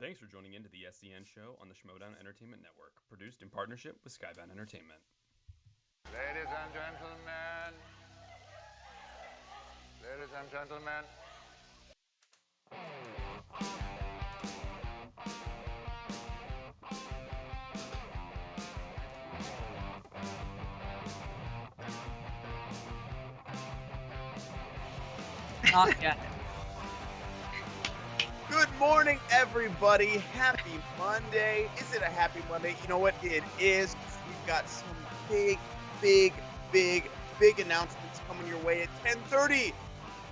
Thanks for joining into the SEN show on the Schmoedown Entertainment Network, produced in partnership with Skybound Entertainment. Ladies and gentlemen, ladies and gentlemen. Not yet. Good morning, everybody. Happy Monday. Is it a happy Monday? You know what? It is. We've got some big announcements coming your way at 10:30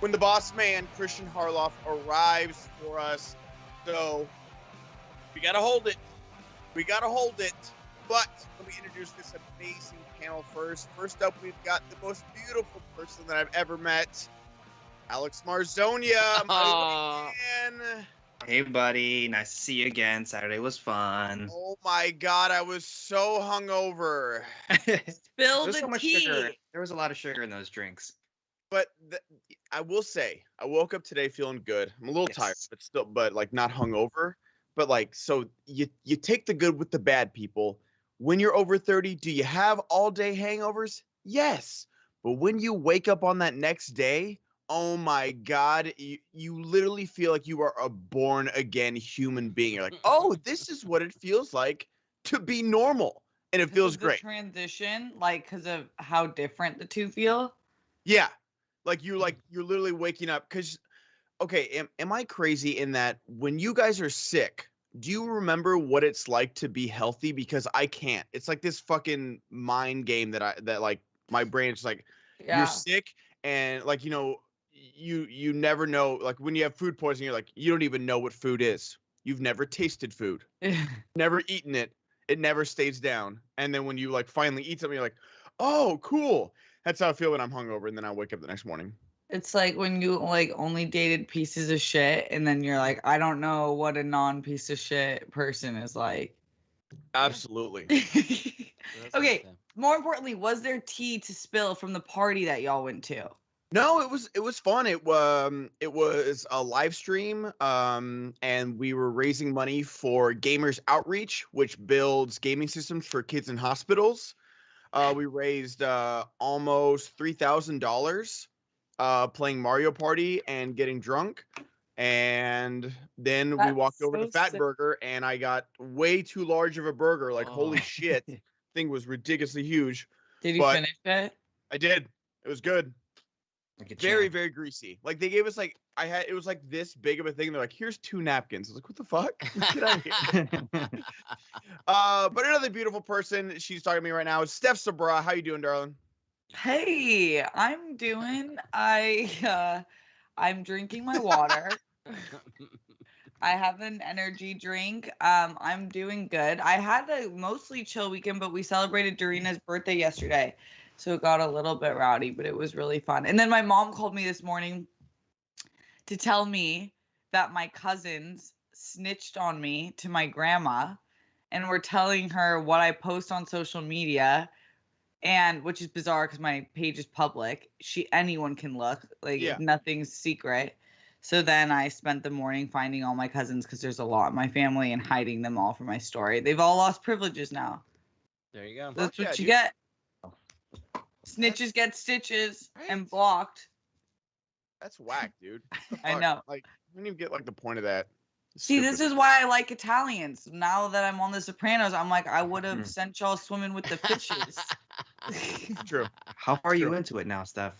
when the boss man, Kristian Harloff, arrives for us. So we got to hold it. But let me introduce this amazing panel first. First up, we've got the most beautiful person that I've ever met, Alex Marzoña, my man. Hey, buddy. Nice to see you again. Saturday was fun. Oh my God, I was so hungover. Spill There's the so much tea. sugar. There was a lot of sugar in those drinks. But I will say, I woke up today feeling good. I'm a little tired, but like not hungover. But like, so you take the good with the bad, people. When you're over 30, do you have all day hangovers? Yes. But when you wake up on that next day, oh my God, you literally feel like you are a born again human being. You're like, oh, this is what it feels like to be normal. And it feels great. Transition, like, because of how different the two feel. Yeah. Like you're literally waking up. Because, okay, am I crazy in that when you guys are sick, do you remember what it's like to be healthy? Because I can't. It's like this fucking mind game that like my brain is like, you're sick and like, you never know. Like when you have food poisoning, you're like, you don't even know what food is. You've never tasted food, never eaten it. It never stays down. And then when you like finally eat something, you're like, oh, cool. That's how I feel when I'm hungover. And then I wake up the next morning. It's like when you like only dated pieces of shit, and then you're like, I don't know what a non-piece of shit person is like. Absolutely. Okay. More importantly, was there tea to spill from the party that y'all went to? No, it was fun. It was a live stream, and we were raising money for Gamers Outreach, which builds gaming systems for kids in hospitals. We raised almost $3,000 playing Mario Party and getting drunk. And then we walked over to Fat Burger, and I got way too large of a burger. Like, holy shit. Thing was ridiculously huge. Did you finish it? I did. It was good. Very greasy. Like they gave us like it was like this big of a thing. They're like, here's 2 napkins. I was like, what the fuck? Get out of here. But another beautiful person, she's talking to me right now, is Steph Sabraw. How you doing, darling? Hey, I'm doing. I'm drinking my water. I have an energy drink. I'm doing good. I had a mostly chill weekend, but we celebrated Dorina's birthday yesterday. So it got a little bit rowdy, but it was really fun. And then my mom called me this morning to tell me that my cousins snitched on me to my grandma and were telling her what I post on social media, and which is bizarre because my page is public. Anyone can look, like nothing's secret. So then I spent the morning finding all my cousins because there's a lot in my family and hiding them all from my story. They've all lost privileges now. There you go. That's what you get. Snitches get stitches and blocked. That's whack, dude. I know. Like, I didn't even get like the point of that. See, this is why I like Italians. Now that I'm on The Sopranos, I'm like, I would have sent y'all swimming with the fishes. True. How far are you into it now, Steph?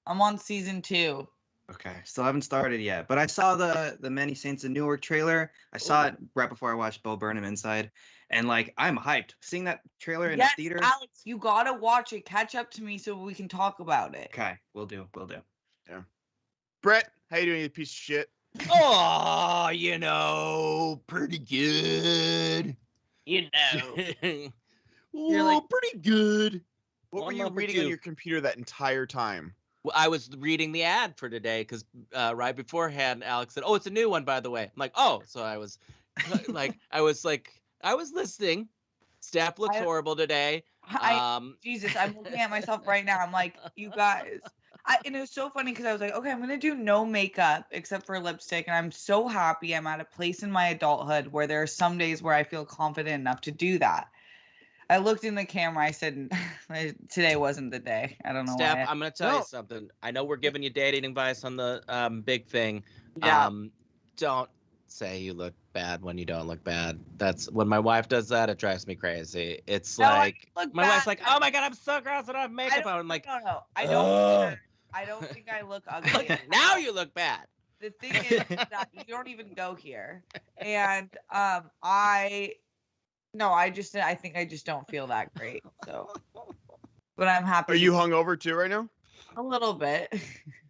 I'm on season 2. Okay, still haven't started yet, but I saw the Many Saints of Newark trailer. I saw it right before I watched Bo Burnham Inside, and like I'm hyped. Seeing that trailer in the theater. Alex, you gotta watch it. Catch up to me so we can talk about it. Okay, we'll do. Yeah. Brett, how you doing, you piece of shit? Oh, pretty good. You're pretty good. What were you reading on your computer that entire time? Well, I was reading the ad for today because right beforehand, Alex said, "Oh, it's a new one, by the way." I'm like, "Oh," so I was I was listening. Steph looks horrible today. Jesus, I'm looking at myself right now. I'm like, you guys, And it was so funny because I was like, okay, I'm gonna do no makeup except for lipstick, and I'm so happy I'm at a place in my adulthood where there are some days where I feel confident enough to do that. I looked in the camera. I said, today wasn't the day. I don't know Steph, why. I'm gonna tell you No. something. I know we're giving you dating advice on the big thing. Yeah. Don't say you look bad when you don't look bad. That's when my wife does that, it drives me crazy. It's No, I like look my wife's bad. like, "Oh my god, I'm so gross. I don't have I makeup don't, on." I'm like, no. I "Ugh." don't think I look ugly. Look, now you look bad. The thing is that you don't even go here, and I think I just don't feel that great. So, but I'm happy. Are you hungover too right now? A little bit.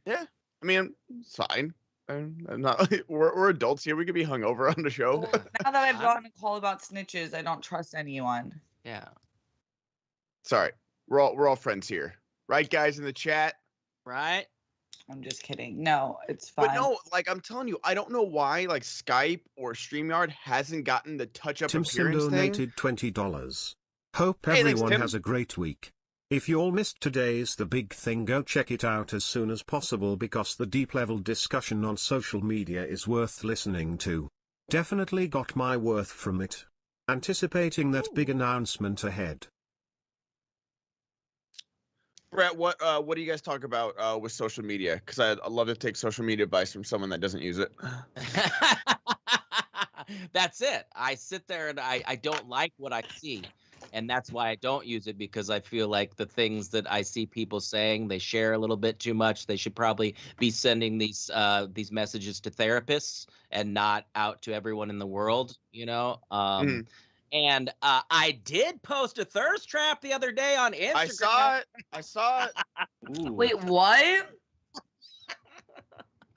Yeah. I mean, it's fine. I'm not. We're adults here. We could be hungover on the show. Yeah. Now that I've gotten a call about snitches, I don't trust anyone. Yeah. Sorry. We're all friends here, right, guys in the chat? Right? I'm just kidding. No, it's fine. But no, like I'm telling you, I don't know why like Skype or StreamYard hasn't gotten the touch-up Tim Sim appearance thing. donated $20. Hope Hey, thanks, everyone Tim. has a great week. If you all missed today's The Big Thing, go check it out as soon as possible because the deep-level discussion on social media is worth listening to. Definitely got my worth from it. Anticipating that big announcement ahead. Brett, what do you guys talk about with social media? Because I'd love to take social media advice from someone that doesn't use it. That's it. I sit there and I don't like what I see. And that's why I don't use it, because I feel like the things that I see people saying, they share a little bit too much. They should probably be sending these messages to therapists and not out to everyone in the world, you know? And I did post a thirst trap the other day on Instagram. I saw it. Ooh, Wait, what?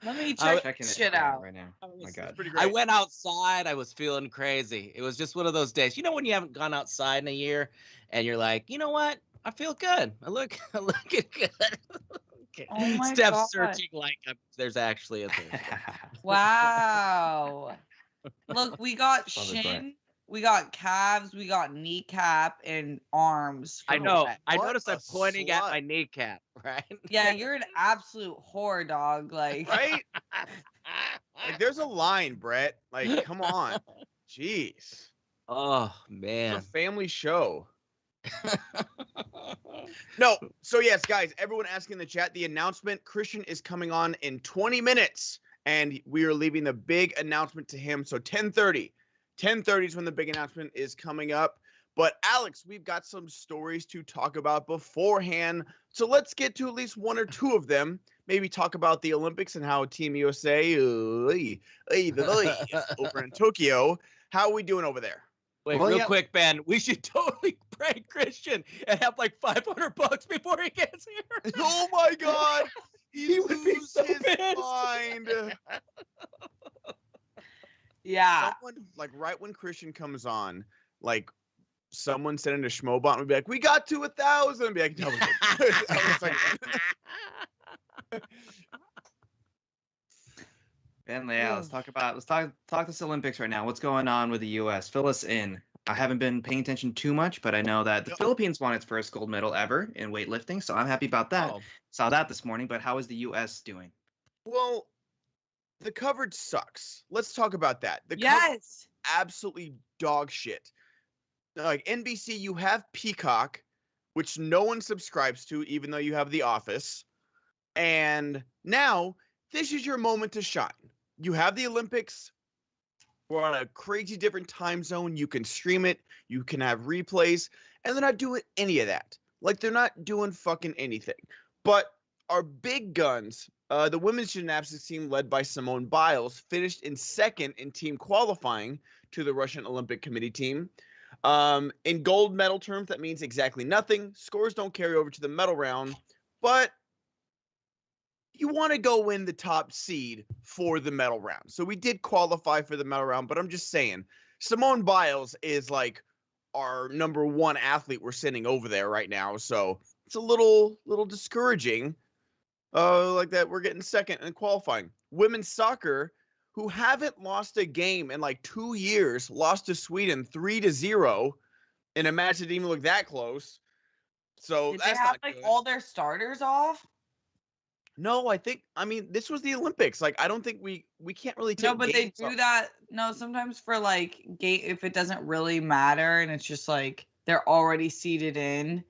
Let me check checking this it shit out. right now. Oh my It's god. pretty great. I went outside. I was feeling crazy. It was just one of those days. You know when you haven't gone outside in a year and you're like, you know what? I feel good. I'm looking good. Okay. Oh my Steph's God. searching like there's actually a thing. Wow. Look, we got Love it, Brett. shin, we got calves, we got kneecap and arms. I for know. Brett. I What noticed I'm a pointing at slut. my kneecap, right? Yeah, you're an absolute whore, dog. Like, Right? Like, there's a line, Brett. Like, come on. Jeez. Oh It's a man. family show. No. So yes, guys, everyone asking in the chat, the announcement, Kristian is coming on in 20 minutes and we are leaving the big announcement to him. So 10:30. 10:30 is when the big announcement is coming up. But Alex, we've got some stories to talk about beforehand. So let's get to at least one or two of them. Maybe talk about the Olympics and how Team USA over in Tokyo. How are we doing over there? Wait, Well, real yeah. quick, Ben. We should totally prank Kristian and have like $500 before he gets here. Oh my God. He would be lose so his pissed. mind. yeah. Someone, like right when Kristian comes on, like someone sent into Schmoedown would be like, we got to 1,000. And be like, no, we didn't. I was like, Ben, yeah, let's talk this Olympics right now. What's going on with the U.S.? Fill us in. I haven't been paying attention too much, but I know that the Yep. Philippines won its first gold medal ever in weightlifting, so I'm happy about that. Oh, Saw that this morning, but how is the U.S. doing? well, the coverage sucks. Let's talk about that. The Yes. absolutely dog shit. Like NBC, you have Peacock, which no one subscribes to, even though you have The Office. And now this is your moment to shine. You have the Olympics. We're on a crazy different time zone. You can stream it. You can have replays. And they're not doing any of that. Like, they're not doing fucking anything. But our big guns, the women's gymnastics team led by Simone Biles, finished in second in team qualifying to the Russian Olympic Committee team. In gold medal terms, that means exactly nothing. Scores don't carry over to the medal round, but you want to go win the top seed for the medal round. So we did qualify for the medal round, but I'm just saying, Simone Biles is like our number one athlete we're sending over there right now. So it's a little discouraging, like that we're getting second in qualifying. Women's soccer, who haven't lost a game in like 2 years, lost to Sweden 3-0 in a match that didn't even look that close. So Did they that's have not like good. all their starters off? No, I mean, this was the Olympics. Like, I don't think we can't really take No, but they games do off. that. No, sometimes for like gate, if it doesn't really matter and it's just like they're already seated in,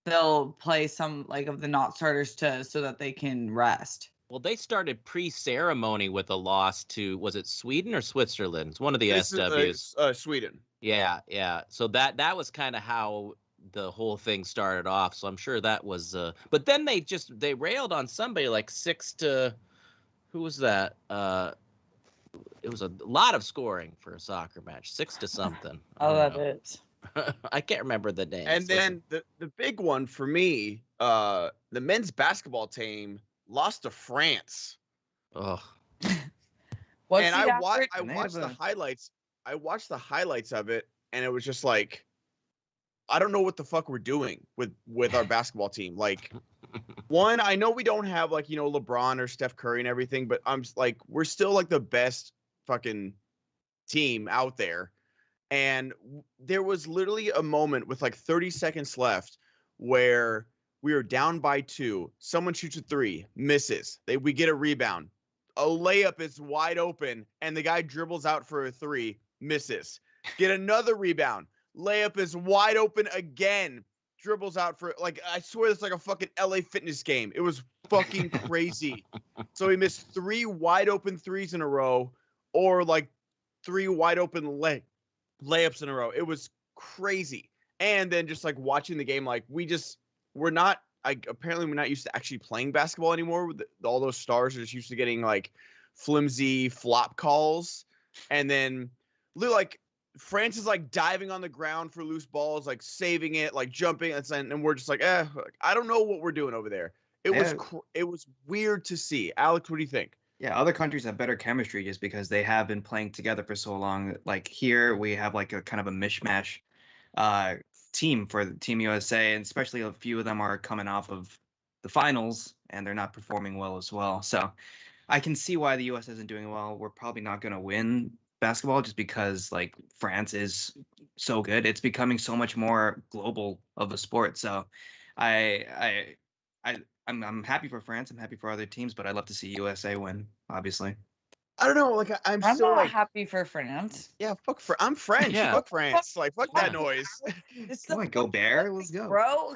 they'll play some like of the not starters so that they can rest. Well, they started pre-ceremony with a loss to, was it Sweden or Switzerland? It's one of the This SWs. is Sweden. Yeah. So that was kind of how the whole thing started off. So I'm sure that was. But then they railed on somebody like 6-. Who was that? It was a lot of scoring for a soccer match, 6 something. Oh, I that don't know. is. I can't remember the name. And then the big one for me, the men's basketball team lost to France. Oh, What's And the I average? watched the highlights. I watched the highlights of it, and it was just like, I don't know what the fuck we're doing with our basketball team. Like, one, I know we don't have like, you know, LeBron or Steph Curry and everything, but I'm just like, we're still like the best fucking team out there. And there was literally a moment with like 30 seconds left where we were down by 2. Someone shoots a 3, misses. We get a rebound. A layup is wide open, and the guy dribbles out for a 3, misses. Get another rebound. Layup is wide open again. Dribbles out for, like, I swear it's like a fucking LA Fitness game. It was fucking crazy. So he missed 3 wide open threes in a row, or like 3 wide open layups in a row. It was crazy. And then just like watching the game, like we're not, apparently we're not used to actually playing basketball anymore. All those stars are just used to getting like flimsy flop calls. And then like France is like diving on the ground for loose balls, like saving it, like jumping. And we're just like, I don't know what we're doing over there. It was weird to see. Alex, what do you think? Yeah, other countries have better chemistry just because they have been playing together for so long. Like here, we have like a kind of a mishmash team for the Team USA, and especially a few of them are coming off of the finals and they're not performing well as well. So I can see why the US isn't doing well. We're probably not going to win basketball just because like France is so good. It's becoming so much more global of a sport. So I'm happy for France. I'm happy for other teams, but I'd love to see USA win, obviously. I don't know. Like I'm still not like, happy for France. yeah, I'm French. Yeah. Fuck France. Like fuck that noise. This is Come on, go Bear. Let's go. bro.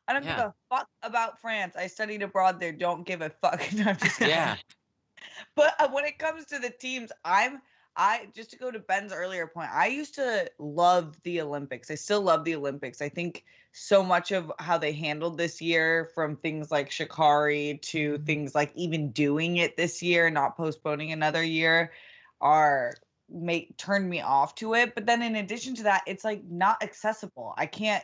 I don't give Yeah. a fuck about France. I studied abroad there. Don't give a fuck. No, I'm just kidding. yeah. But when it comes to the teams, I just to go to Ben's earlier point, I used to love the Olympics. I still love the Olympics. I think so much of how they handled this year, from things like Shikari to things like even doing it this year, not postponing another year, turned me off to it. But then in addition to that, it's like not accessible. I can't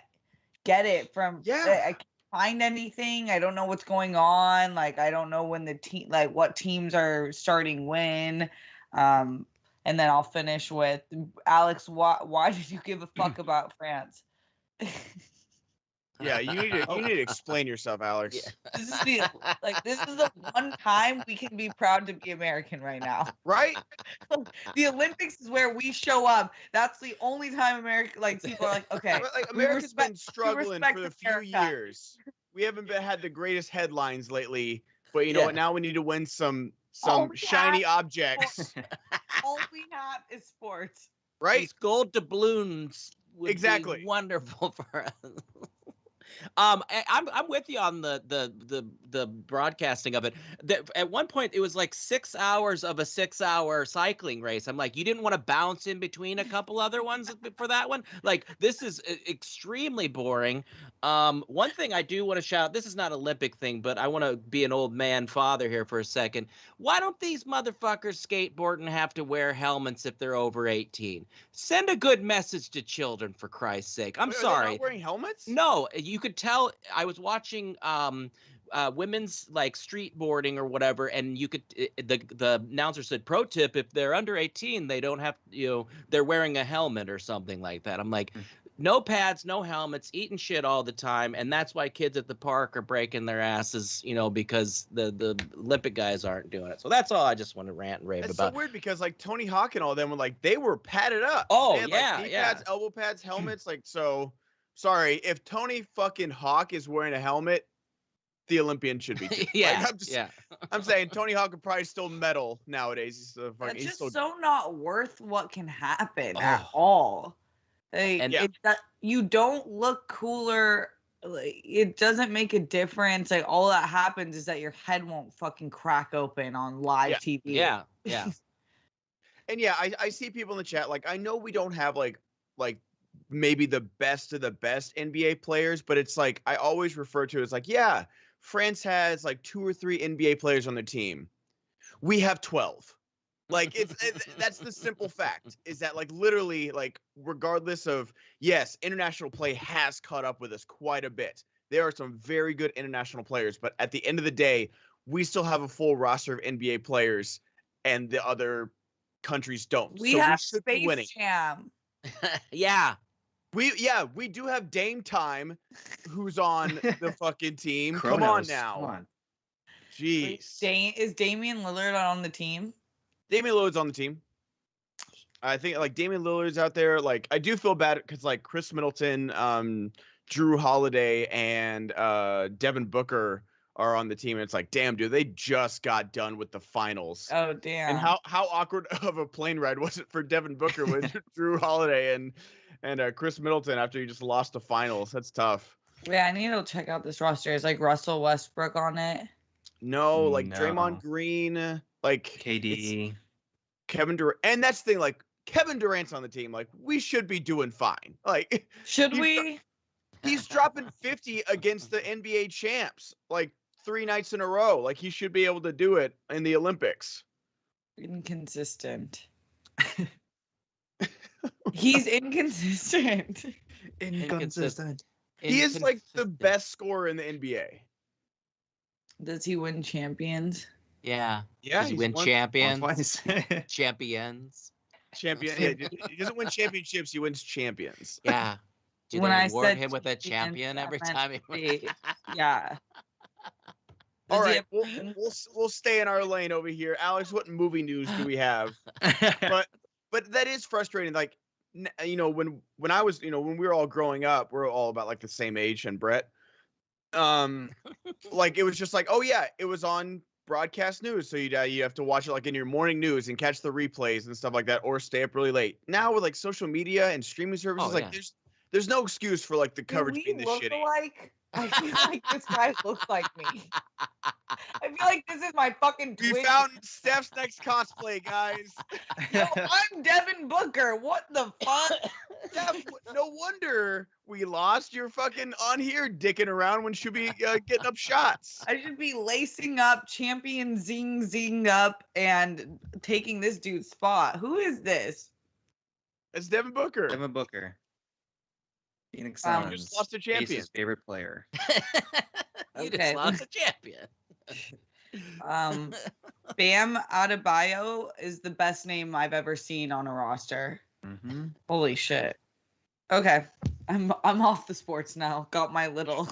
get it from I can't find anything. I don't know what's going on. Like I don't know when the team, like what teams are starting when. And then I'll finish with Alex. Why did you give a fuck about France? Yeah, you need to explain yourself, Alex. This is the one time we can be proud to be American right now. Right? The Olympics is where we show up. That's the only time America, like people are like, okay, But, like we America's been respect struggling for a few America. years. We haven't had the greatest headlines lately, but you know Yeah. what? Now we need to win some All we shiny have- objects, All we have is sports. right? These gold doubloons would Exactly. be wonderful for us. I'm with you on the broadcasting of it. At one point, it was like 6 hours of a 6-hour cycling race. I'm like, you didn't want to bounce in between a couple other ones for that one? Like, this is extremely boring. One thing I do want to shout, this is not an Olympic thing, but I want to be an old man father here for a second. Why don't these motherfuckers skateboard and have to wear helmets if they're over 18? Send a good message to children, for Christ's sake. I'm Wait, are they sorry. not wearing helmets? No, you could tell. I was watching women's like street boarding or whatever, and you could the announcer said, "Pro tip: if they're under 18, they don't have they're wearing a helmet or something like that." I'm like, no pads, no helmets, eating shit all the time, and that's why kids at the park are breaking their asses, because the Olympic guys aren't doing it. So that's all I just want to rant and rave It's about. so weird because like Tony Hawk and all them were like they were padded up. Oh, They had, yeah, like, knee yeah. pads, elbow pads, helmets. Like so. Sorry, if Tony fucking Hawk is wearing a helmet, the Olympian should be too. Yeah, Like, I'm just, yeah. I'm saying Tony Hawk could probably still medal nowadays. That's He's just still, so not worth what can happen Oh. at all. Like, And- it, that, you don't look cooler. Like, it doesn't make a difference. Like, all that happens is that your head won't fucking crack open on live Yeah. TV. Yeah, yeah. and yeah, I see people in the chat. Like, I know we don't have like maybe the best of the best NBA players, but it's like I always refer to it as like, yeah, France has like 2 or 3 NBA players on their team. We have 12. Like that's the simple fact is that like literally like regardless of yes, international play has caught up with us quite a bit. There are some very good international players, but at the end of the day, we still have a full roster of NBA players and the other countries don't. We so have we should be Space winning. Jam. Yeah. We do have Dame Time who's on the fucking team. Come on Kronos, now. Come on. Wait, Jeez. Is Damian Lillard on the team? Damian Lillard's on the team. I think like Damian Lillard's out there. Like I do feel bad because like Chris Middleton, Drew Holiday, and Devin Booker are on the team. And it's like, damn, dude, they just got done with the finals. Oh, damn. And how awkward of a plane ride was it for Devin Booker with Drew Holiday and Chris Middleton after he just lost the finals? That's tough. Yeah, I need to check out this roster. Is like Russell Westbrook on it? No, like No. Draymond Green, like KD. Kevin Durant, and that's the thing. Like Kevin Durant's on the team. Like we should be doing fine. Like Should He's we? he's dropping 50 against the NBA champs, like 3 nights in a row. Like he should be able to do it in the Olympics. Inconsistent. He's inconsistent. Inconsistent. He is like the Inconsistent. best scorer in the NBA. Does he win champions? Yeah. Yeah, Does he he's win won champions? Champions. champion. Yeah, he doesn't win championships. He wins champions. Yeah. Do When they I award said him with a champions, champion I every meant time he the- Yeah. All Does he right, have- we'll stay in our lane over here. Alex, what movie news do we have? But that is frustrating. Like, you know, when I was, you know, when we were all growing up, we're all about like the same age, and Brett, like it was just like, oh yeah, it was on broadcast news, so you have to watch it like in your morning news and catch the replays and stuff like that, or stay up really late. Now with like social media and streaming services, Oh, like yeah. there's no excuse for like the Do coverage we being this look shitty. alike? I feel like this guy looks like me. I feel like this is my fucking We twin. found Steph's next cosplay, guys. No, I'm Devin Booker. What the fuck? Steph, no wonder we lost. You're fucking on here dicking around when should be getting up shots. I should be lacing up, champion zing up, and taking this dude's spot. Who is this? It's Devin Booker. Devin Booker. Phoenix You Suns. just lost a Ace's champion. favorite player. You Okay. just lost a champion. Bam Adebayo is the best name I've ever seen on a roster. Mm-hmm. Holy shit. Okay. I'm off the sports now. Got my little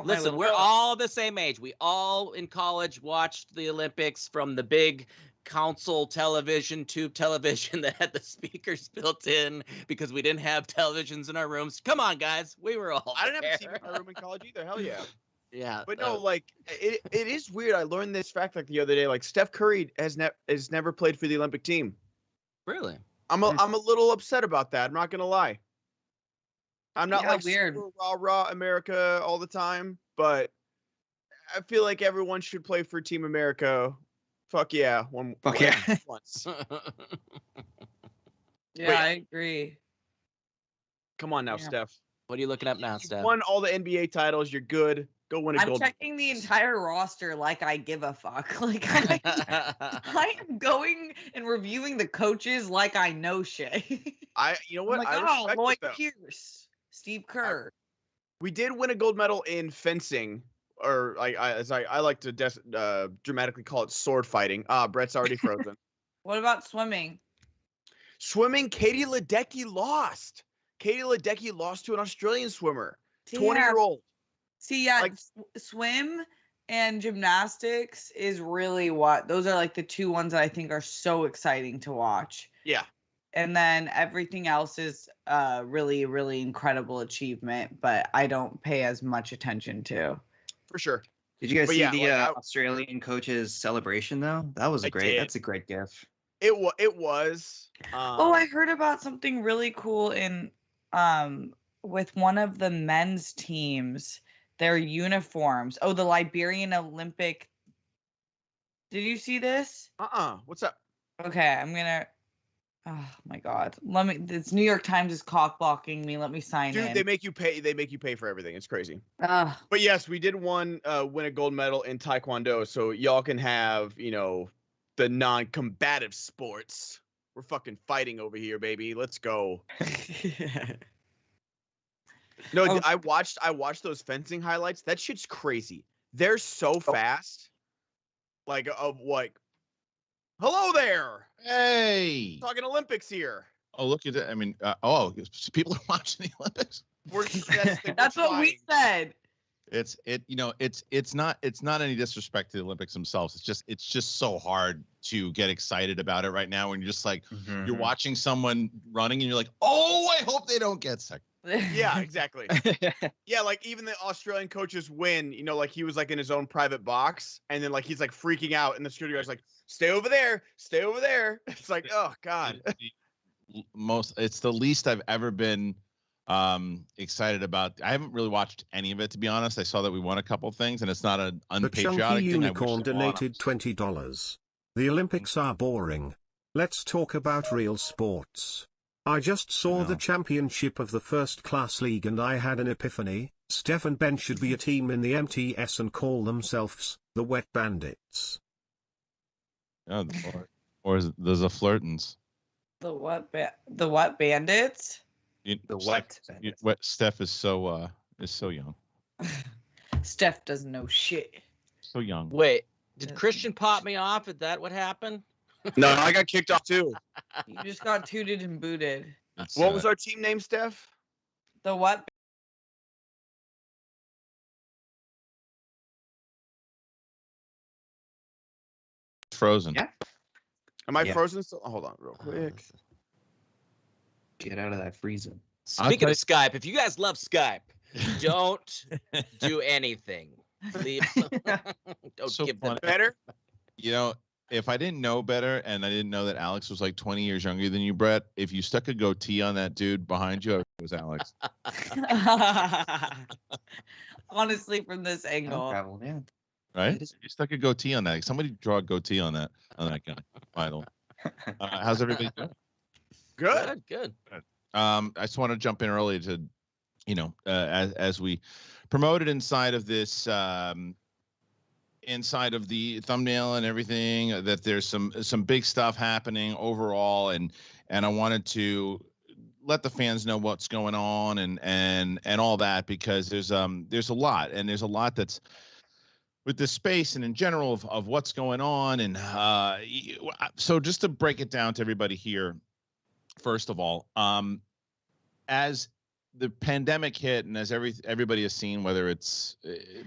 Listen, we're all the same age. We all in college watched the Olympics from the big console television, tube television that had the speakers built in because we didn't have televisions in our rooms. Come on, guys. We were all I didn't have a there. TV in my room in college either. Hell yeah. Yeah. But no, like it is weird. I learned this fact like the other day. Like Steph Curry has never played for the Olympic team. Really? I'm a little upset about that. I'm not gonna lie. I'm not Yeah, like weird. super rah America all the time, but I feel like everyone should play for Team America. Fuck yeah, Fuck yeah. once. Yeah, Wait. I agree. Come on now, Yeah. Steph. What are you looking up now, You Steph? won all the NBA titles. You're good. Go win a I'm gold. checking the entire roster like I give a fuck. Like I am going and reviewing the coaches like I know shit. You know what? I'm like, I oh, respect Lloyd it though. Pierce, Steve Kerr. We did win a gold medal in fencing, or as I like to dramatically call it sword fighting. Brett's already frozen. What about swimming? Swimming, Katie Ledecky lost. Katie Ledecky lost to an Australian swimmer, 20-year-old. See, yeah, Like- swim and gymnastics is really what those are like the two ones that I think are so exciting to watch. Yeah. And then everything else is really, really incredible achievement, but I don't pay as much attention to. For sure. Did you guys But see yeah, the like, Australian coach's celebration though? That was I great. did. That's a great gif. It was. Oh, I heard about something really cool in with one of the men's teams, their uniforms. Oh, the Liberian Olympic. Did you see this? What's up? Okay, I'm gonna. Oh my God. Let me. This New York Times is cock blocking me. Let me sign Dude, in. they make you pay. They make you pay for everything. It's crazy. Ugh. But yes, we did win a gold medal in Taekwondo, so y'all can have, the non-combative sports. We're fucking fighting over here, baby. Let's go. No, Oh. I watched those fencing highlights. That shit's crazy. They're so fast. Like of what? Hello there. Hey. Talking Olympics here. Oh, look at that. I mean, people are watching the Olympics. That's what we said. It's not any disrespect to the Olympics themselves. It's just so hard to get excited about it right now when you're just like you're watching someone running and you're like, oh, I hope they don't get sick. Yeah, exactly. Yeah, like even the Australian coaches win, like he was like in his own private box and then like he's like freaking out and the security guy's like, stay over there. It's like, oh God. It's the least I've ever been excited about. I haven't really watched any of it, to be honest. I saw that we won a couple things and it's not an The unpatriotic Chunky thing. Unicorn donated $20. The Olympics are boring. Let's talk about real sports. I just saw the championship of the First Class League and I had an epiphany. Steph and Ben should be a team in the MTS and call themselves the Wet Bandits. Oh, or there's a Flirtons. The what? The what bandits? Steph is so young. Steph doesn't know shit. So young. Wait, did Kristian pop me off? Is that what happened? No, I got kicked off too. You just got tooted and booted. What was our team name, Steph? The what? Frozen? Yeah. Am I frozen still? Hold on real quick. Get out of that freezer. Speaking of Skype, if you guys love Skype, don't do anything. Don't So give them funny. Better? If I didn't know better and I didn't know that Alex was like 20 years younger than you, Brett, if you stuck a goatee on that dude behind you, it was Alex. Honestly, from this angle. Yeah. Right? You stuck a goatee on that. Somebody draw a goatee on that guy. Final. How's everybody doing? Good. Good. I just want to jump in early to, as we promoted inside of this, inside of the thumbnail and everything, that there's some big stuff happening overall, and I wanted to let the fans know what's going on and all that, because there's a lot, and there's a lot that's with this space and in general of what's going on, and so just to break it down to everybody here, first of all, as the pandemic hit and as everybody has seen, whether it's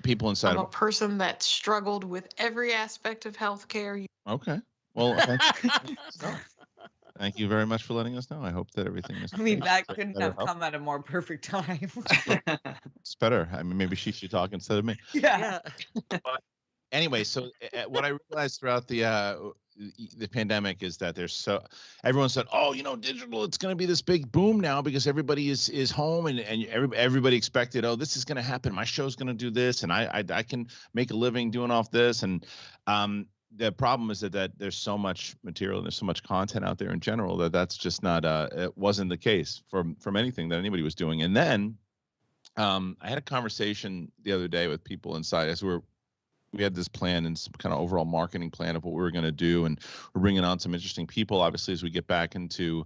people inside I'm a person that struggled with every aspect of healthcare. Okay. Well, thank you very much for letting us know. I hope that everything is. I mean, that couldn't have come at a more perfect time. It's better. I mean, maybe she should talk instead of me. Yeah. But anyway, so what I realized throughout the pandemic is that everyone said, oh, digital, it's going to be this big boom now because everybody is home, and everybody expected, oh, this is going to happen. My show's going to do this, and I can make a living doing off this. And the problem is that there's so much material and there's so much content out there in general that's just not it wasn't the case from anything that anybody was doing. And then I had a conversation the other day with people inside as we had this plan and some kind of overall marketing plan of what we were going to do. And we're bringing on some interesting people, obviously, as we get back into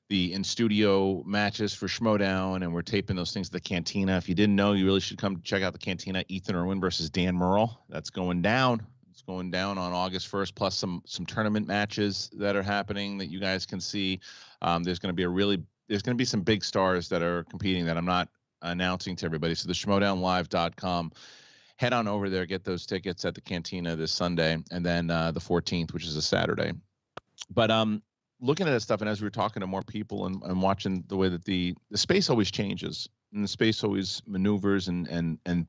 the in-studio matches for Schmoedown, and we're taping those things at the Cantina. If you didn't know, you really should come check out the Cantina. Ethan Irwin versus Dan Murrell. That's going down. It's going down on August 1st, plus some tournament matches that are happening that you guys can see. There's going to be some big stars that are competing that I'm not announcing to everybody. So the schmoedownlive.com. Head on over there, get those tickets at the Cantina this Sunday, and then the 14th, which is a Saturday. But looking at that stuff, and as we were talking to more people and watching the way that the space always changes, and the space always maneuvers and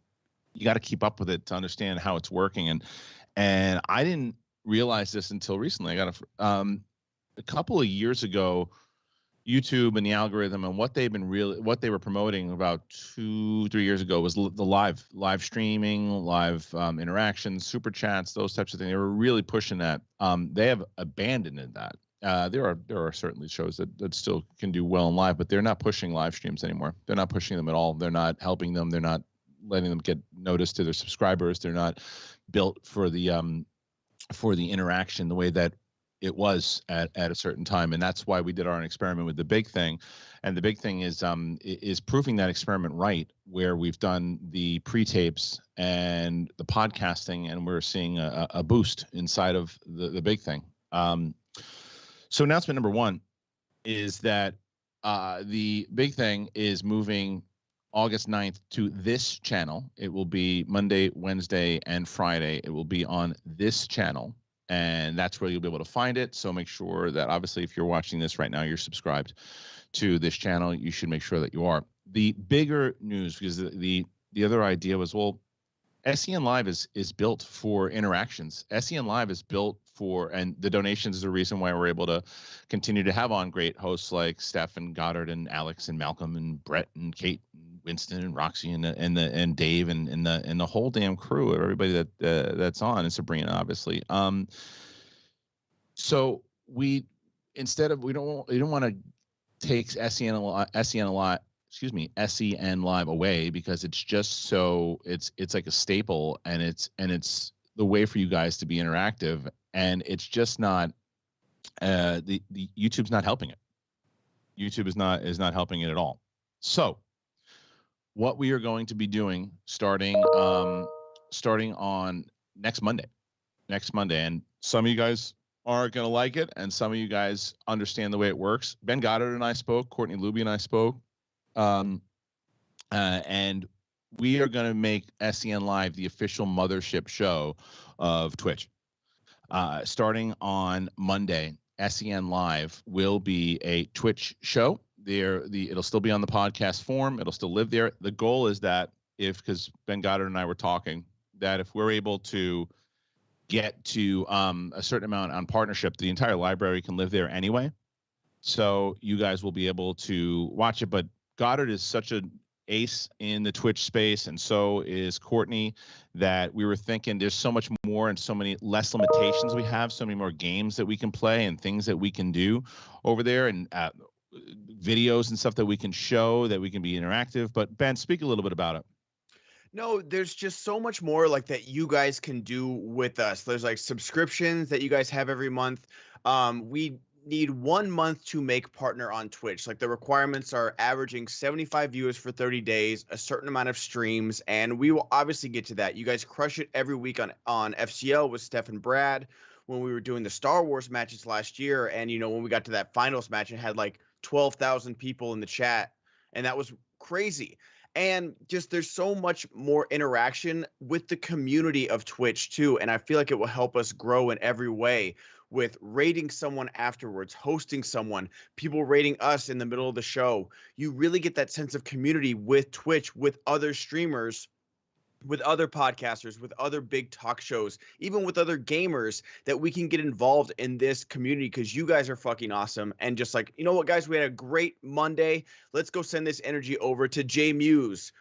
you got to keep up with it to understand how it's working. And I didn't realize this until recently. I got a couple of years ago, YouTube and the algorithm and what they were promoting about 2-3 years ago was the live streaming, live interactions, super chats, those types of things. They were really pushing that. They have abandoned that. There are certainly shows that still can do well in live, but they're not pushing live streams anymore. They're not pushing them at all. They're not helping them. They're not letting them get noticed to their subscribers. They're not built for the interaction the way that it was at a certain time. And that's why we did our experiment with the big thing. And the big thing is proving that experiment right, where we've done the pre-tapes and the podcasting, and we're seeing a boost inside of the big thing. So announcement number one is that the big thing is moving August 9th to this channel. It will be Monday, Wednesday, and Friday. It will be on this channel, and that's where you'll be able to find it. So make sure that, obviously, if you're watching this right now, you're subscribed to this channel. You should make sure that you are. The bigger news, because the other idea was, well, SEN Live is built for interactions. SEN Live is built for, and the donations is the reason why we're able to continue to have on great hosts like Steph and Goddard and Alex and Malcolm and Brett and Kate and Winston and Roxy and Dave and the whole damn crew of everybody that's on, and Sabrina, obviously. So we don't want to take SEN Live away, because it's just so it's like a staple, and it's the way for you guys to be interactive, and it's just not the YouTube's not helping it. YouTube is not helping it at all. So what we are going to be doing starting on next Monday, and some of you guys aren't going to like it, and some of you guys understand the way it works. Ben Goddard and I spoke, Courtney Luby and I spoke, and we are going to make SEN Live the official mothership show of Twitch. Starting on Monday, SEN Live will be a Twitch show. It'll still be on the podcast form. It'll still live there. The goal is that because Ben Goddard and I were talking, that if we're able to get to a certain amount on partnership, the entire library can live there anyway. So you guys will be able to watch it. But Goddard is such an ace in the Twitch space, and so is Courtney, that we were thinking there's so much more and so many less limitations we have, so many more games that we can play and things that we can do over there, and videos and stuff that we can show, that we can be interactive. But Ben, speak a little bit about it. No, there's just so much more like that you guys can do with us. There's like subscriptions that you guys have every month. We need 1 month to make partner on Twitch. Like, the requirements are averaging 75 viewers for 30 days, a certain amount of streams, and we will obviously get to that. You guys crush it every week on FCL with Steph and Brad when we were doing the Star Wars matches last year. And, when we got to that finals match, it had like 12,000 people in the chat, and that was crazy. And just there's so much more interaction with the community of Twitch too, and I feel like it will help us grow in every way, with rating someone afterwards, hosting someone, people rating us in the middle of the show. You really get that sense of community with Twitch, with other streamers, with other podcasters, with other big talk shows, even with other gamers, that we can get involved in this community, because you guys are fucking awesome. And just like, you know what, guys, we had a great Monday. Let's go send this energy over to Jay Muse,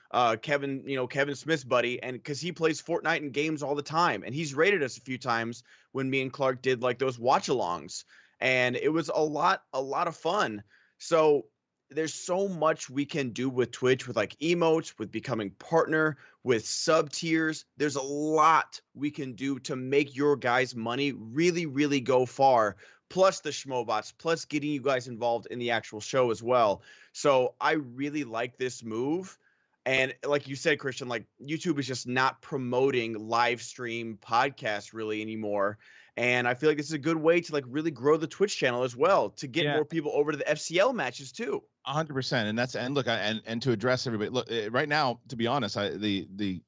Kevin Smith's buddy, and because he plays Fortnite and games all the time, and he's rated us a few times when me and Clark did like those watch-alongs, and it was a lot of fun. So there's so much we can do with Twitch, with like emotes, with becoming partner, with sub tiers. There's a lot we can do to make your guys' money really, really go far. Plus the Schmoebots, plus getting you guys involved in the actual show as well. So I really like this move. And like you said, Kristian, like YouTube is just not promoting live stream podcasts really anymore. And I feel like this is a good way to like really grow the Twitch channel as well, to get more people over to the FCL matches too. 100%. And look, and to address everybody, look, right now, to be honest, the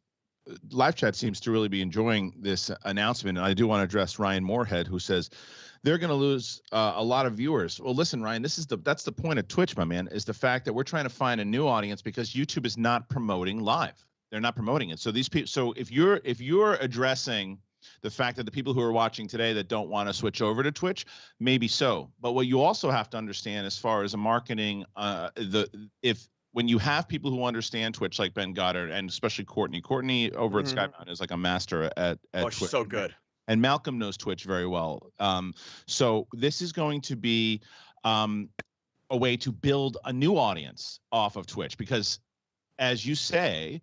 live chat seems to really be enjoying this announcement. And I do want to address Ryan Moorhead, who says they're going to lose a lot of viewers. Well, listen, Ryan, that's the point of Twitch, my man, is the fact that we're trying to find a new audience, because YouTube is not promoting live. They're not promoting it. So these people. So if you're addressing the fact that the people who are watching today that don't want to switch over to Twitch, maybe so. But what you also have to understand as far as a marketing, when you have people who understand Twitch like Ben Goddard and especially Courtney over at Skybound is like a master at Twitch. So good. And Malcolm knows Twitch very well. So this is going to be a way to build a new audience off of Twitch because, as you say,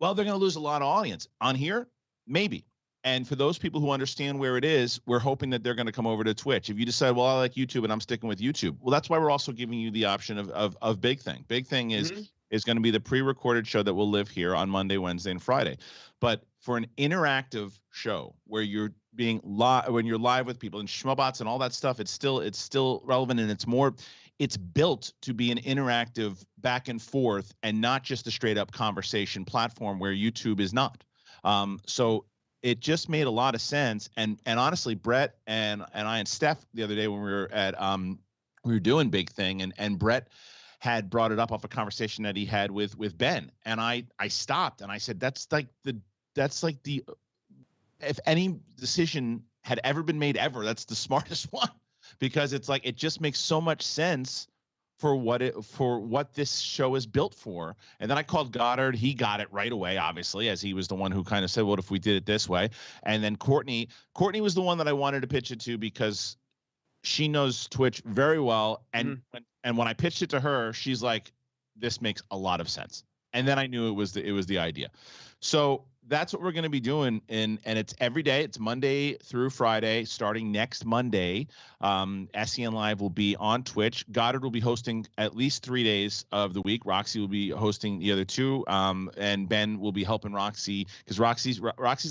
well, they're going to lose a lot of audience on here, maybe. And for those people who understand where it is, we're hoping that they're going to come over to Twitch. If you decide, well, I like YouTube and I'm sticking with YouTube, well, that's why we're also giving you the option of Big Thing. Big Thing is going to be the pre-recorded show that will live here on Monday, Wednesday, and Friday. But for an interactive show where you're being live, when you're live with people and Schmoebots and all that stuff, it's still relevant and it's built to be an interactive back and forth and not just a straight up conversation platform where YouTube is not. So it just made a lot of sense. And honestly, Brett and I and Steph the other day when we were at we were doing Big Thing and Brett had brought it up off a conversation that he had with Ben. And I stopped and I said, that's like the if any decision had ever been made ever, that's the smartest one, because it's like it just makes so much sense for what this show is built for. And then I called Goddard. He got it right away, obviously, as he was the one who kind of said, what if we did it this way? And then Courtney was the one that I wanted to pitch it to because she knows Twitch very well. And when I pitched it to her, she's like, this makes a lot of sense. And then I knew it was the idea. So that's what we're going to be doing. And it's every day. It's Monday through Friday, starting next Monday. SEN Live will be on Twitch. Goddard will be hosting at least 3 days of the week. Roxy will be hosting the other 2. And Ben will be helping Roxy because Roxy's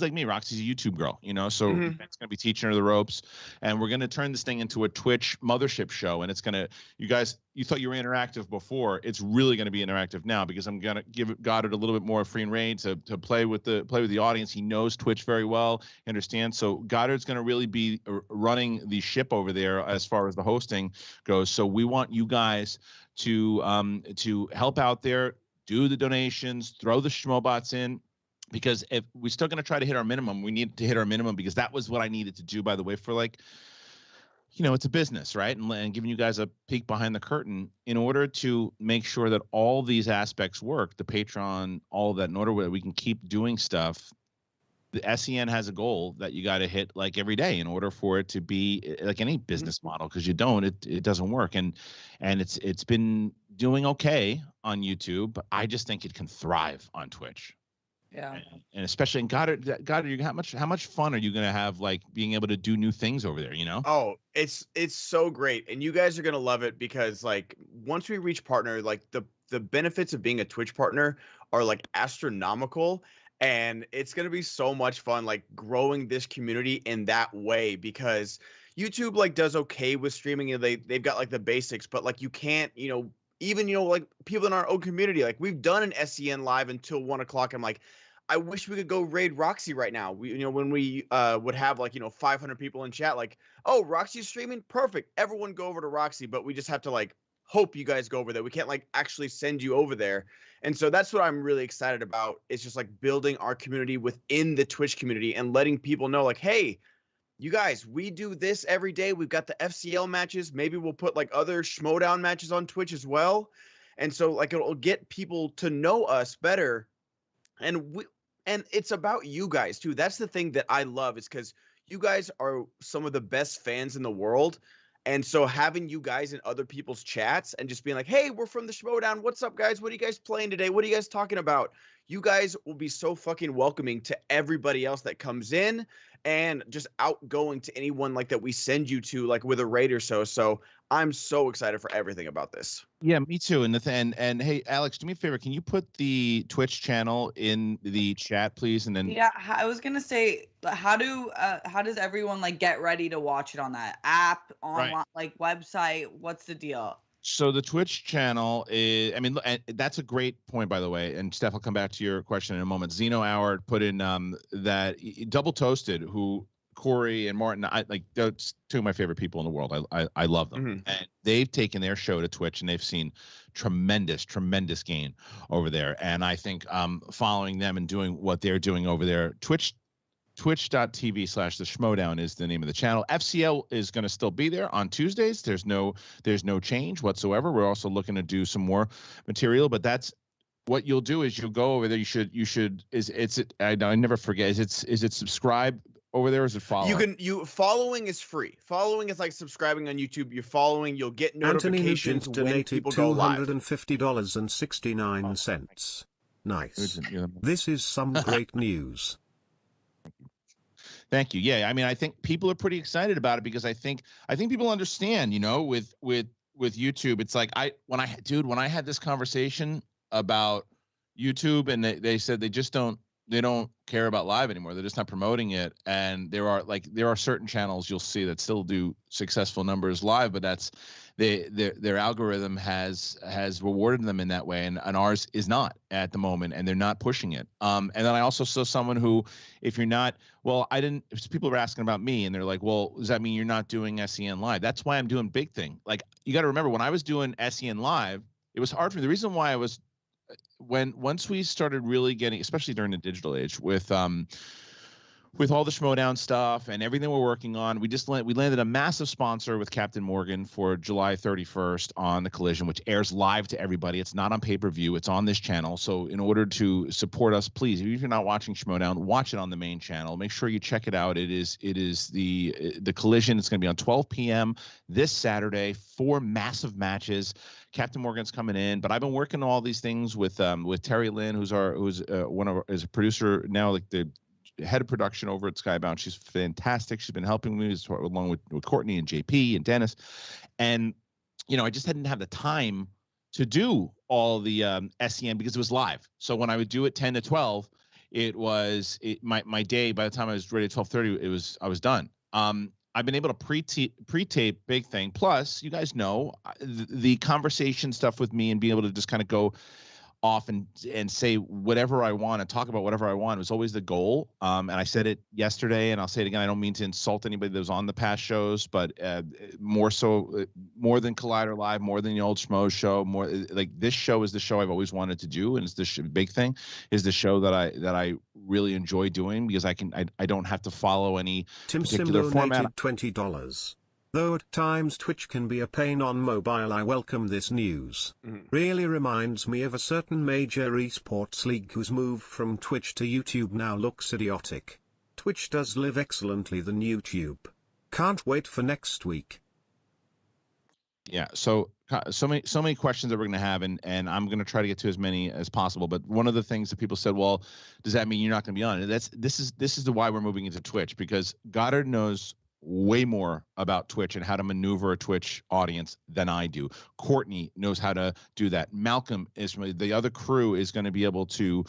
like me. Roxy's a YouTube girl, so Ben's going to be teaching her the ropes. And we're going to turn this thing into a Twitch mothership show. And it's going to, you guys, you thought you were interactive before. It's really going to be interactive now because I'm going to give Goddard a little bit more free rein to play with the audience. He knows Twitch very well, he understands. So Goddard's going to really be running the ship over there as far as the hosting goes. So we want you guys to help out there, do the donations, throw the Schmoebots in. Because if we're still going to try to hit our minimum, we need to hit our minimum because that was what I needed to do, by the way, for like, it's a business, right? And giving you guys a peek behind the curtain in order to make sure that all these aspects work, the Patreon, all of that, in order that we can keep doing stuff. The SEN has a goal that you got to hit like every day in order for it to be like any business model. Because you don't, it doesn't work. And it's been doing okay on YouTube, but I just think it can thrive on Twitch. Yeah. And especially in Goddard, how much fun are you going to have like being able to do new things over there, Oh, it's so great. And you guys are going to love it because like once we reach partner, like the benefits of being a Twitch partner are like astronomical. And it's going to be so much fun, like growing this community in that way because YouTube like does okay with streaming and they've got like the basics, but like you can't, even, like people in our own community, like we've done an SEN live until 1 o'clock. I'm like, I wish we could go raid Roxy right now. We, when we would have like, 500 people in chat, like, oh, Roxy's streaming. Perfect. Everyone go over to Roxy, but we just have to like hope you guys go over there. We can't like actually send you over there. And so that's what I'm really excited about. It's just like building our community within the Twitch community and letting people know like, hey, you guys, we do this every day. We've got the FCL matches. Maybe we'll put like other Schmoedown matches on Twitch as well. And so like it'll get people to know us better. And it's about you guys too. That's the thing that I love is because you guys are some of the best fans in the world. And so having you guys in other people's chats and just being like, hey, we're from the Schmoedown. What's up, guys? What are you guys playing today? What are you guys talking about? You guys will be so fucking welcoming to everybody else that comes in and just outgoing to anyone like that we send you to like with a raid or so. So I'm so excited for everything about this. Yeah, me too. And hey, Alex, do me a favor. Can you put the Twitch channel in the chat, please? And then yeah, I was gonna say, how does everyone like get ready to watch it on that app, online, like website? What's the deal? So the Twitch channel is, and that's a great point, by the way. And Steph, I'll come back to your question in a moment. Zeno Hour put in that Double Toasted, who Corey and Martin, that's two of my favorite people in the world. I love them, and they've taken their show to Twitch, and they've seen tremendous gain over there. And I think following them and doing what they're doing over there, twitch.tv/the Schmoedown is the name of the channel. FCL is going to still be there on Tuesdays. There's no change whatsoever. We're also looking to do some more material, but that's what you'll do is you'll go over there. I never forget. Is it subscribe over there? Or is it follow? Following is free. Following is like subscribing on YouTube. You're following, you'll get notifications when donated people go live. $250.69. Nice. This is some great news. Thank you. Yeah, I mean, I think people are pretty excited about it because I think people understand. With YouTube, it's like when I had this conversation about YouTube, and they said they don't care about live anymore. They're just not promoting it. And there are certain channels you'll see that still do successful numbers live, but that's their algorithm has rewarded them in that way, and ours is not at the moment, and they're not pushing it. And then I also saw someone who, if you're not, people were asking about me, and they're like, well, does that mean you're not doing SEN live? That's why I'm doing Big Thing. Like, you got to remember, when I was doing SEN live, it was hard for me. The reason why I was once we started really getting, especially during the digital age, with all the Schmoedown stuff and everything we're working on, we landed a massive sponsor with Captain Morgan for July 31st on the Collision, which airs live to everybody. It's not on pay-per-view. It's on this channel. So in order to support us, please, if you're not watching Schmoedown, watch it on the main channel. Make sure you check it out. It is the Collision. It's going to be on 12 p.m. this Saturday. 4 massive matches. Captain Morgan's coming in, but I've been working on all these things with Terry Lynn, who's a producer now, like the head of production over at Skybound. She's fantastic. She's been helping me along with Courtney and JP and Dennis. And, I just didn't have the time to do all the SEN because it was live. So when I would do it 10 to 12, my day, by the time I was ready at 12:30, I was done. I've been able to pre-tape Big Thing. Plus, you guys know the conversation stuff with me and being able to just kind of go off and say whatever I want and talk about whatever I want was always the goal. And I said it yesterday, and I'll say it again. I don't mean to insult anybody that was on the past shows, but more than Collider Live, more than the old Schmo show, more like this show is the show I've always wanted to do, and it's this Big Thing is the show that I really enjoy doing because I don't have to follow any particular format. $20. Though at times Twitch can be a pain on mobile, I welcome this news. Really reminds me of a certain major esports league whose move from Twitch to YouTube now looks idiotic. Twitch does live excellently than YouTube. Can't wait for next week. Yeah, so many questions that we're going to have, and I'm going to try to get to as many as possible. But one of the things that people said, well, does that mean you're not going to be on it? This is the why we're moving into Twitch, because Goddard knows way more about Twitch and how to maneuver a Twitch audience than I do. Courtney knows how to do that. Malcolm the other crew is going to be able to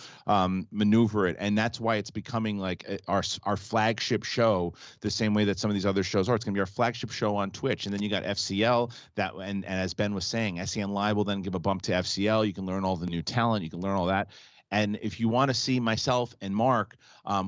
maneuver it, and that's why it's becoming like our flagship show, the same way that some of these other shows are. It's going to be our flagship show on Twitch, and then you got FCL and as Ben was saying, SEN Live will then give a bump to FCL. You can learn all the new talent. You can learn all that. And if you want to see myself and Mark,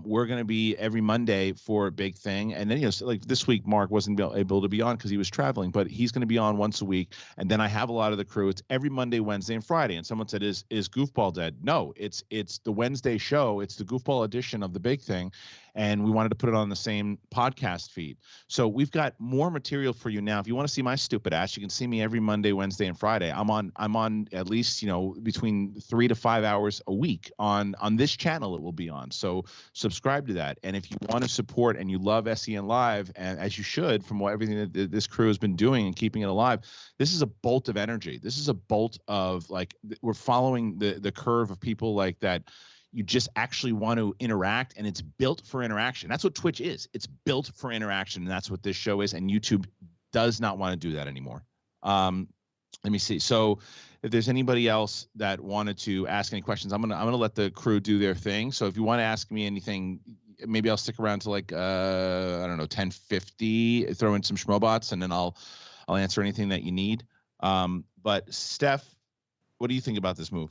we're going to be every Monday for a Big Thing. And then, like this week, Mark wasn't able to be on because he was traveling, but he's going to be on once a week. And then I have a lot of the crew. It's every Monday, Wednesday, and Friday. And someone said, is Goofball dead? No, it's the Wednesday show. It's the Goofball edition of the Big Thing. And we wanted to put it on the same podcast feed. So we've got more material for you now. If you want to see my stupid ass, you can see me every Monday, Wednesday, and Friday. I'm on at least, between 3 to 5 hours a week on this channel it will be on. So subscribe to that. And if you want to support and you love SEN Live, and as you should, from everything that this crew has been doing and keeping it alive, this is a bolt of energy. This is a bolt of, like, we're following the curve of people like that. You just actually want to interact, and it's built for interaction. That's what Twitch is. It's built for interaction, and that's what this show is. And YouTube does not want to do that anymore. Let me see. So if there's anybody else that wanted to ask any questions, I'm gonna let the crew do their thing. So if you want to ask me anything, maybe I'll stick around to like I don't know, 10:50, throw in some Schmobots, and then I'll answer anything that you need. But Steph, what do you think about this move?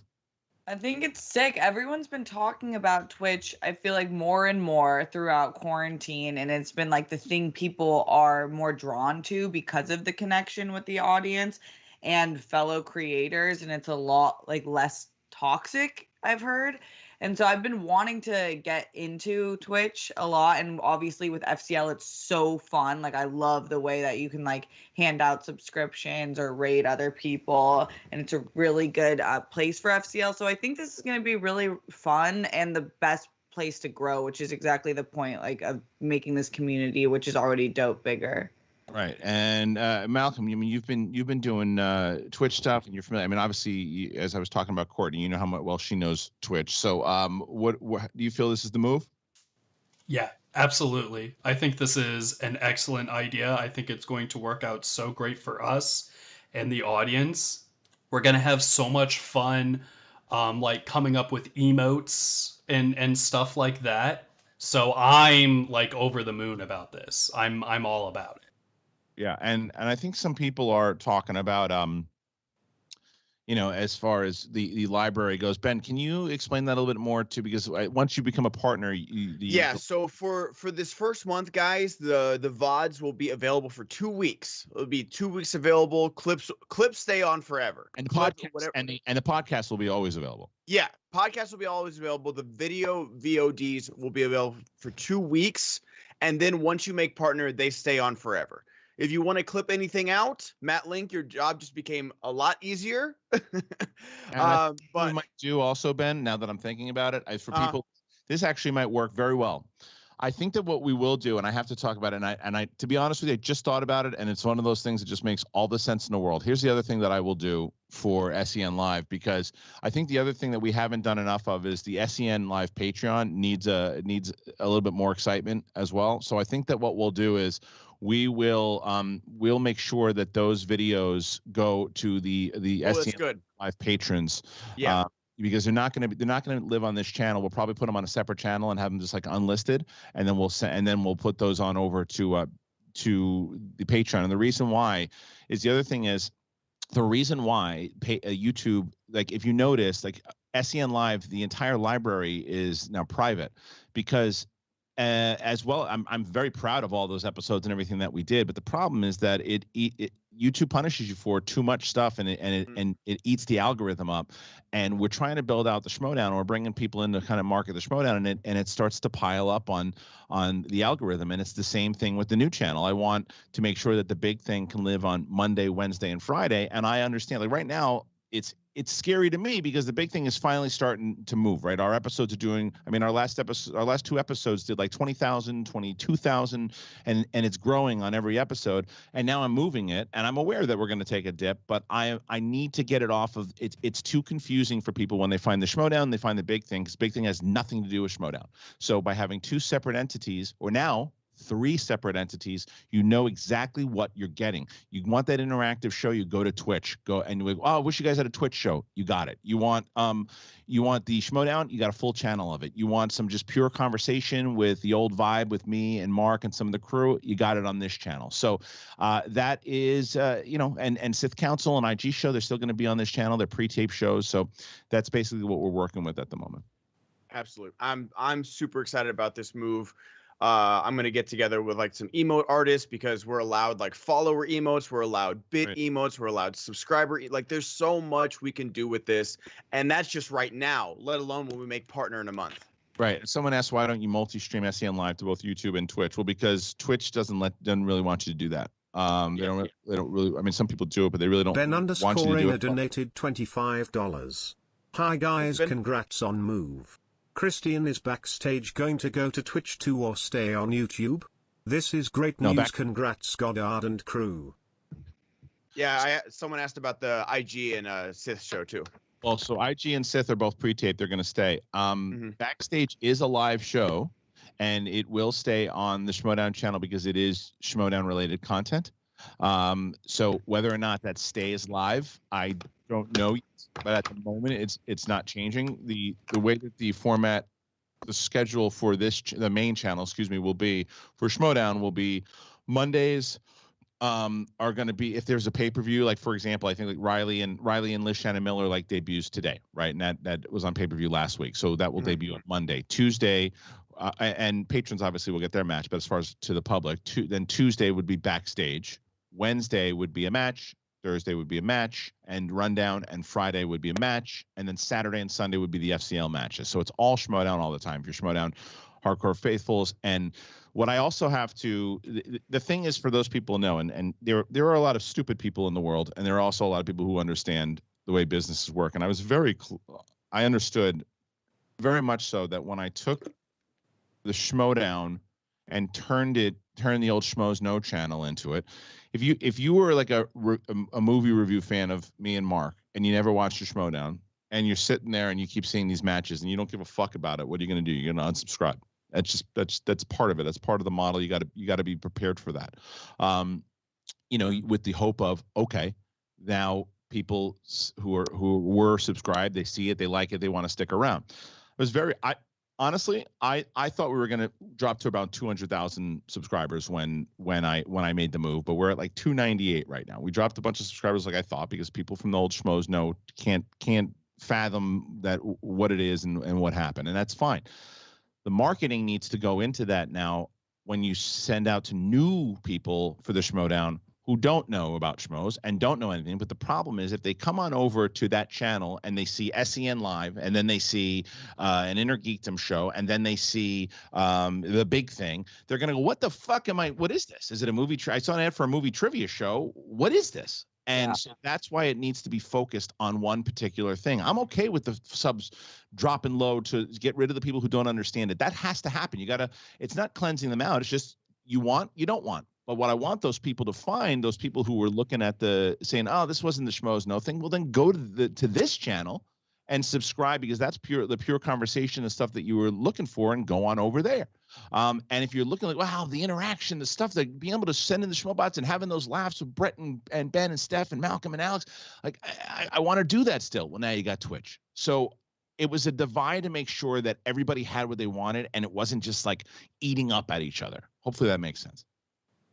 I think it's sick. Everyone's been talking about Twitch, I feel like more and more throughout quarantine. And it's been like the thing people are more drawn to because of the connection with the audience and fellow creators. And it's a lot like less toxic, I've heard. And so I've been wanting to get into Twitch a lot. And obviously with FCL, it's so fun. Like I love the way that you can like hand out subscriptions or rate other people. And it's a really good place for FCL. So I think this is going to be really fun and the best place to grow, which is exactly the point like of making this community, which is already dope, bigger. Right. And Malcolm, I mean, you've been doing Twitch stuff, and you're familiar. I mean, obviously, as I was talking about Courtney, you know how well she knows Twitch. So, what do you feel this is the move? Yeah, absolutely. I think this is an excellent idea. I think it's going to work out so great for us and the audience. We're going to have so much fun, like coming up with emotes and stuff like that. So I'm like over the moon about this. I'm all about it. Yeah, and I think some people are talking about as far as the library goes. Ben, can you explain that a little bit more too? Because once you become a partner, yeah. So for this first month, guys, the VODs will be available for 2 weeks. It'll be 2 weeks available. Clips stay on forever. And the podcast and the podcast will be always available. Yeah, podcasts will be always available. The video VODs will be available for 2 weeks, and then once you make partner, they stay on forever. If you want to clip anything out, Matt Link, your job just became a lot easier. But we might do also, Ben, now that I'm thinking about it, as for people, this actually might work very well. I think that what we will do, and I have to talk about it, and I to be honest with you, I just thought about it, and it's one of those things that just makes all the sense in the world. Here's the other thing that I will do for SEN Live, because I think the other thing that we haven't done enough of is the SEN Live Patreon needs a little bit more excitement as well. So I think that what we'll do is we'll make sure that those videos go to the SEN Live patrons. Yeah. Because they're not going to live on this channel. We'll probably put them on a separate channel and have them just like unlisted, and then we'll put those on over to the Patreon. And the reason why is YouTube, like if you notice, like SEN Live, the entire library is now private because. As well, I'm very proud of all those episodes and everything that we did, but the problem is that YouTube punishes you for too much stuff, and it eats the algorithm up. And we're trying to build out the Schmoedown, or bringing people in to kind of market the Schmoedown, and it starts to pile up on the algorithm. And it's the same thing with the new channel. I want to make sure that the big thing can live on Monday, Wednesday, and Friday. And I understand, like right now, it's scary to me because the big thing is finally starting to move, right? Our episodes are doing, I mean, our last 2 episodes did like 20,000, 22,000, and it's growing on every episode. And now I'm moving it, and I'm aware that we're going to take a dip, but I need to get it off of, it's too confusing for people when they find the Schmoedown, they find the big thing, because big thing has nothing to do with Schmoedown. So by having 2 separate entities, or now 3 separate entities, you know exactly what you're getting. You want that interactive show, you go to Twitch, and you go, oh, I wish you guys had a Twitch show. You got it. You want the Schmoedown, you got a full channel of it. You want some just pure conversation with the old vibe with me and Mark and some of the crew, you got it on this channel. So that is and Sith Council and IG show, they're still going to be on this channel. They're pre-tape shows. So that's basically what we're working with at the moment. Absolutely. I'm super excited about this move. I'm going to get together with like some emote artists, because we're allowed like follower emotes, we're allowed bit emotes, we're allowed subscriber, like there's so much we can do with this. And that's just right now, let alone when we make partner in a month. Right. Someone asked, why don't you multi-stream SEN Live to both YouTube and Twitch? Well, because Twitch doesn't really want you to do that. They don't really, I mean, some people do it, but they really don't Ben want you to do it. donated $25. Hi guys, congrats on move. Kristian is backstage going to go to Twitch too, or stay on YouTube? This is great news. Congrats Goddard and crew. Yeah, someone asked about the IG and Sith show too. Well, so IG and Sith are both pre-taped. They're going to stay. Backstage is a live show, and it will stay on the Schmoedown channel because it is Schmoedown related content. So whether or not that stays live, I don't know, but at the moment it's not changing. The way that the format, the schedule for the main channel, will be for Schmoedown will be Mondays are going to be, if there's a pay-per-view, like for example, I think like Riley and Liz Shannon Miller like debuts today, right? And that was on pay-per-view last week, so that will debut on Monday. Tuesday, and patrons obviously will get their match, but as far as to the public, then Tuesday would be backstage. Wednesday would be a match. Thursday would be a match and rundown, and Friday would be a match, and then Saturday and Sunday would be the FCL matches. So it's all Schmoedown all the time. If you're Schmoedown hardcore faithfuls. And what I also have to, the thing is for those people know, and there are a lot of stupid people in the world, and there are also a lot of people who understand the way businesses work. And I was I understood very much so that when I took the Schmoedown and turned the old Schmoes No channel into it, if you were like a movie review fan of me and Mark, and you never watched your Schmoedown, and you're sitting there and you keep seeing these matches and you don't give a fuck about it, what are you going to do? You're going to unsubscribe. That's part of it. That's part of the model. You got to be prepared for that. With the hope of, okay, now people who were subscribed, they see it, they like it, they want to stick around. It was honestly, I thought we were going to drop to about 200,000 subscribers when I made the move, but we're at like 298 right now. We dropped a bunch of subscribers like I thought, because people from the old Schmoes know can't fathom that what it is and what happened, and that's fine. The marketing needs to go into that now when you send out to new people for the Schmoedown who don't know about Schmoes and don't know anything. But the problem is, if they come on over to that channel and they see SEN Live, and then they see an Inner Geekdom show, and then they see the big thing, they're going to go, what the fuck what is this? Is it a movie? I saw an ad for a movie trivia show. What is this? And so that's why it needs to be focused on one particular thing. I'm okay with the subs dropping low to get rid of the people who don't understand it. That has to happen. It's not cleansing them out. It's just you don't want. But what I want those people to find, those people who were looking at saying, oh, this wasn't the Schmoes No thing, well, then go to this channel and subscribe, because that's the pure conversation and stuff that you were looking for, and go on over there. And if you're looking like, wow, the interaction, the stuff, that being able to send in the Schmoebots and having those laughs with Brett and Ben and Steph and Malcolm and Alex, like I want to do that still. Well, now you got Twitch. So it was a divide to make sure that everybody had what they wanted, and it wasn't just like eating up at each other. Hopefully that makes sense.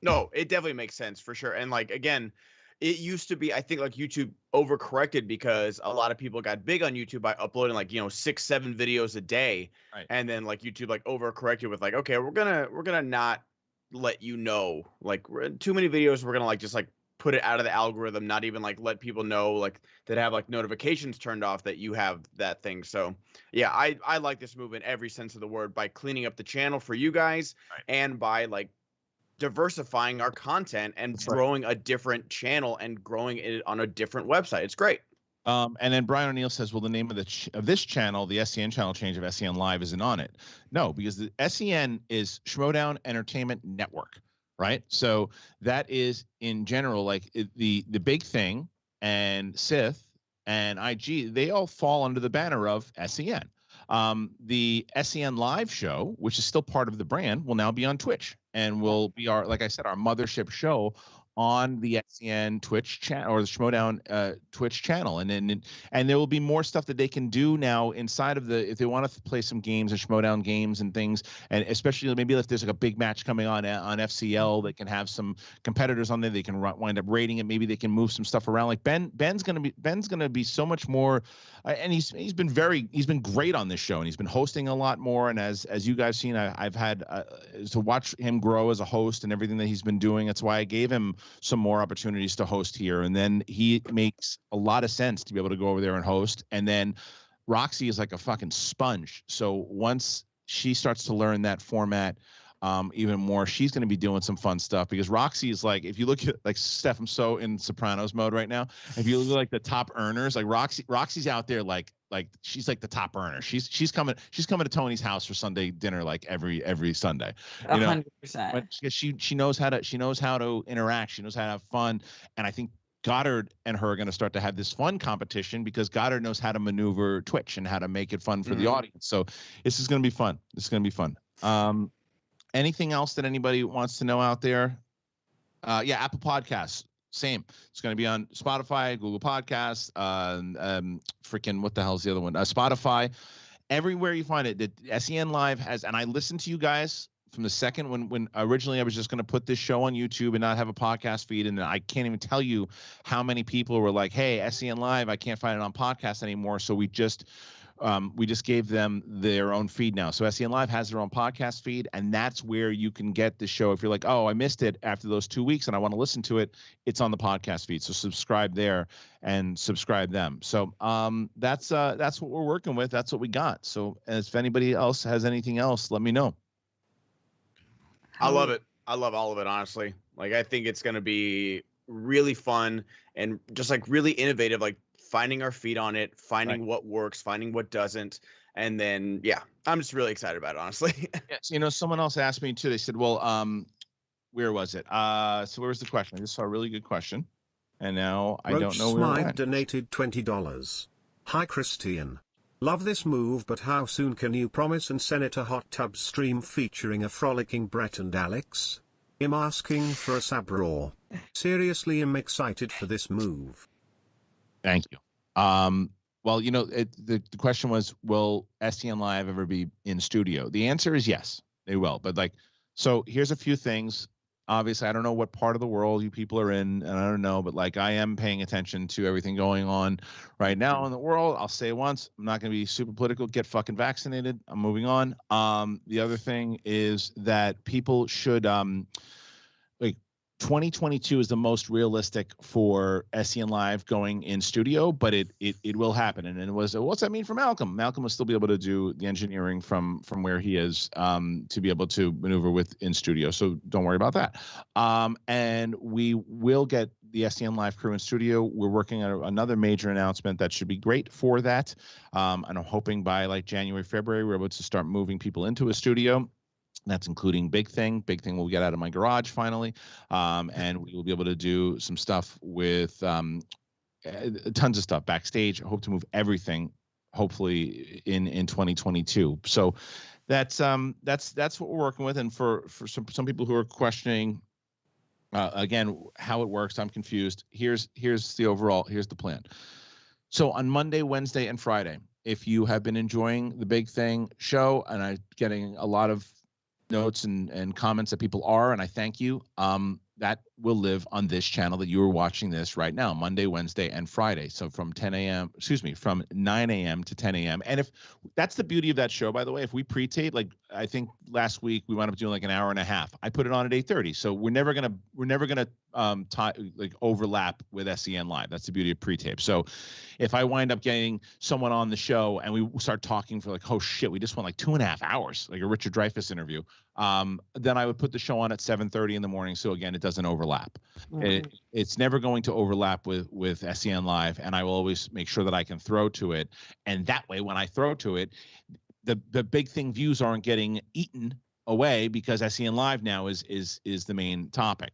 No, it definitely makes sense for sure. And like, again, it used to be, I think, like YouTube overcorrected because a lot of people got big on YouTube by uploading like, 6-7 videos a day. Right. And then like YouTube like overcorrected with like, okay, we're gonna not let you know, like, too many videos, we're gonna like just like put it out of the algorithm, not even like let people know, like, that have like notifications turned off that you have that thing. So yeah, I like this move in every sense of the word, by cleaning up the channel for you guys, and by like diversifying our content and growing a different channel and growing it on a different website. It's great. And then Brian O'Neill says, well, the name of this channel, the SEN channel change of SEN Live, isn't on it. No, because the SEN is Schmoedown Entertainment Network, right? So that is, in general, like the big thing, and Sith and IG, they all fall under the banner of SEN. The SEN Live show, which is still part of the brand, will now be on Twitch, and will be like I said, our mothership show on the SEN Twitch channel, or the Schmoedown Twitch channel, and there will be more stuff that they can do now inside of if they want to play some games and Schmoedown games and things, and especially maybe if there's like a big match coming on FCL, they can have some competitors on there. They can wind up rating it. Maybe they can move some stuff around. Like Ben's gonna be so much more, and he's been great on this show, and he's been hosting a lot more. And as you guys seen, I've had to watch him grow as a host and everything that he's been doing. That's why I gave him some more opportunities to host here, and then he makes a lot of sense to be able to go over there and host. And then Roxy is like a fucking sponge, so once she starts to learn that format even more, she's going to be doing some fun stuff, because Roxy is like, if you look at like Steph, I'm so in Sopranos mode right now. If you look at like the top earners, like Roxy's out there like she's like the top earner. She's coming to Tony's house for Sunday dinner like every Sunday. 100%. She knows how to interact. She knows how to have fun, and I think Goddard and her are going to start to have this fun competition, because Goddard knows how to maneuver Twitch and how to make it fun for the audience. So this is going to be fun. Anything else that anybody wants to know out there? Yeah, Apple Podcasts, same. It's going to be on Spotify, Google Podcasts, freaking what the hell's the other one? Spotify. Everywhere you find it, the SEN Live has, and I listen to you guys from the second when originally I was just going to put this show on YouTube and not have a podcast feed, and I can't even tell you how many people were like, "Hey, SEN Live, I can't find it on podcast anymore." So we just gave them their own feed now. So SEN Live has their own podcast feed, and that's where you can get the show. If you're like, "Oh, I missed it after those 2 weeks and I want to listen to it," it's on the podcast feed. So subscribe there and subscribe them. So that's what we're working with. That's what we got. So if anybody else has anything else, let me know. I love it. I love all of it, honestly. Like, I think it's going to be really fun and just like really innovative, like finding our feet on it, finding what works, finding what doesn't. And then, yeah, I'm just really excited about it, honestly. Yes, you know, someone else asked me too. They said, well, where was it? So where was the question? I just saw a really good question. And now I don't know where it went. donated $20. Hi, Kristian. Love this move, but how soon can you promise and send it a hot tub stream featuring a frolicking Brett and Alex? I'm asking for a Sabraw. Seriously, I'm excited for this move. Thank you. Well, you know, the question was, will SEN Live ever be in studio? The answer is yes, they will. But like, so here's a few things. Obviously, I don't know what part of the world you people are in, and I don't know, but like I am paying attention to everything going on right now in the world. I'll say it once, I'm not going to be super political. Get fucking vaccinated. I'm moving on. The other thing is that people should, like 2022 is the most realistic for SEN Live going in studio, but it will happen. And it was, what's that mean for Malcolm? Malcolm will still be able to do the engineering from where he is to be able to maneuver with in studio. So don't worry about that. And we will get the SEN Live crew in studio. We're working on another major announcement that should be great for that. And I'm hoping by like January, February, we're able to start moving people into a studio. That's including Big Thing. Big Thing will get out of my garage finally. And we will be able to do some stuff with tons of stuff backstage. I hope to move everything hopefully in 2022. So that's what we're working with. And for some people who are questioning, again, how it works, I'm confused. Here's the plan. So on Monday, Wednesday, and Friday, if you have been enjoying the Big Thing show, and I'm getting a lot of notes and comments that people are, and I thank you, that will live on this channel that you are watching this right now, Monday, Wednesday, and Friday. So from 9 a.m. to 10 a.m. And if that's the beauty of that show, by the way, if we pre-tape, like I think last week we wound up doing like an hour and a half. I put it on at 8:30. So we're never gonna overlap with SEN Live. That's the beauty of pre-tape. So if I wind up getting someone on the show and we start talking for like, oh shit, we just went like 2.5 hours, like a Richard Dreyfuss interview, then I would put the show on at 7:30 in the morning. So again, it doesn't overlap. Mm-hmm. It's never going to overlap with SEN Live, and I will always make sure that I can throw to it. And that way, when I throw to it, the Big Thing views aren't getting eaten away because SEN Live now is the main topic.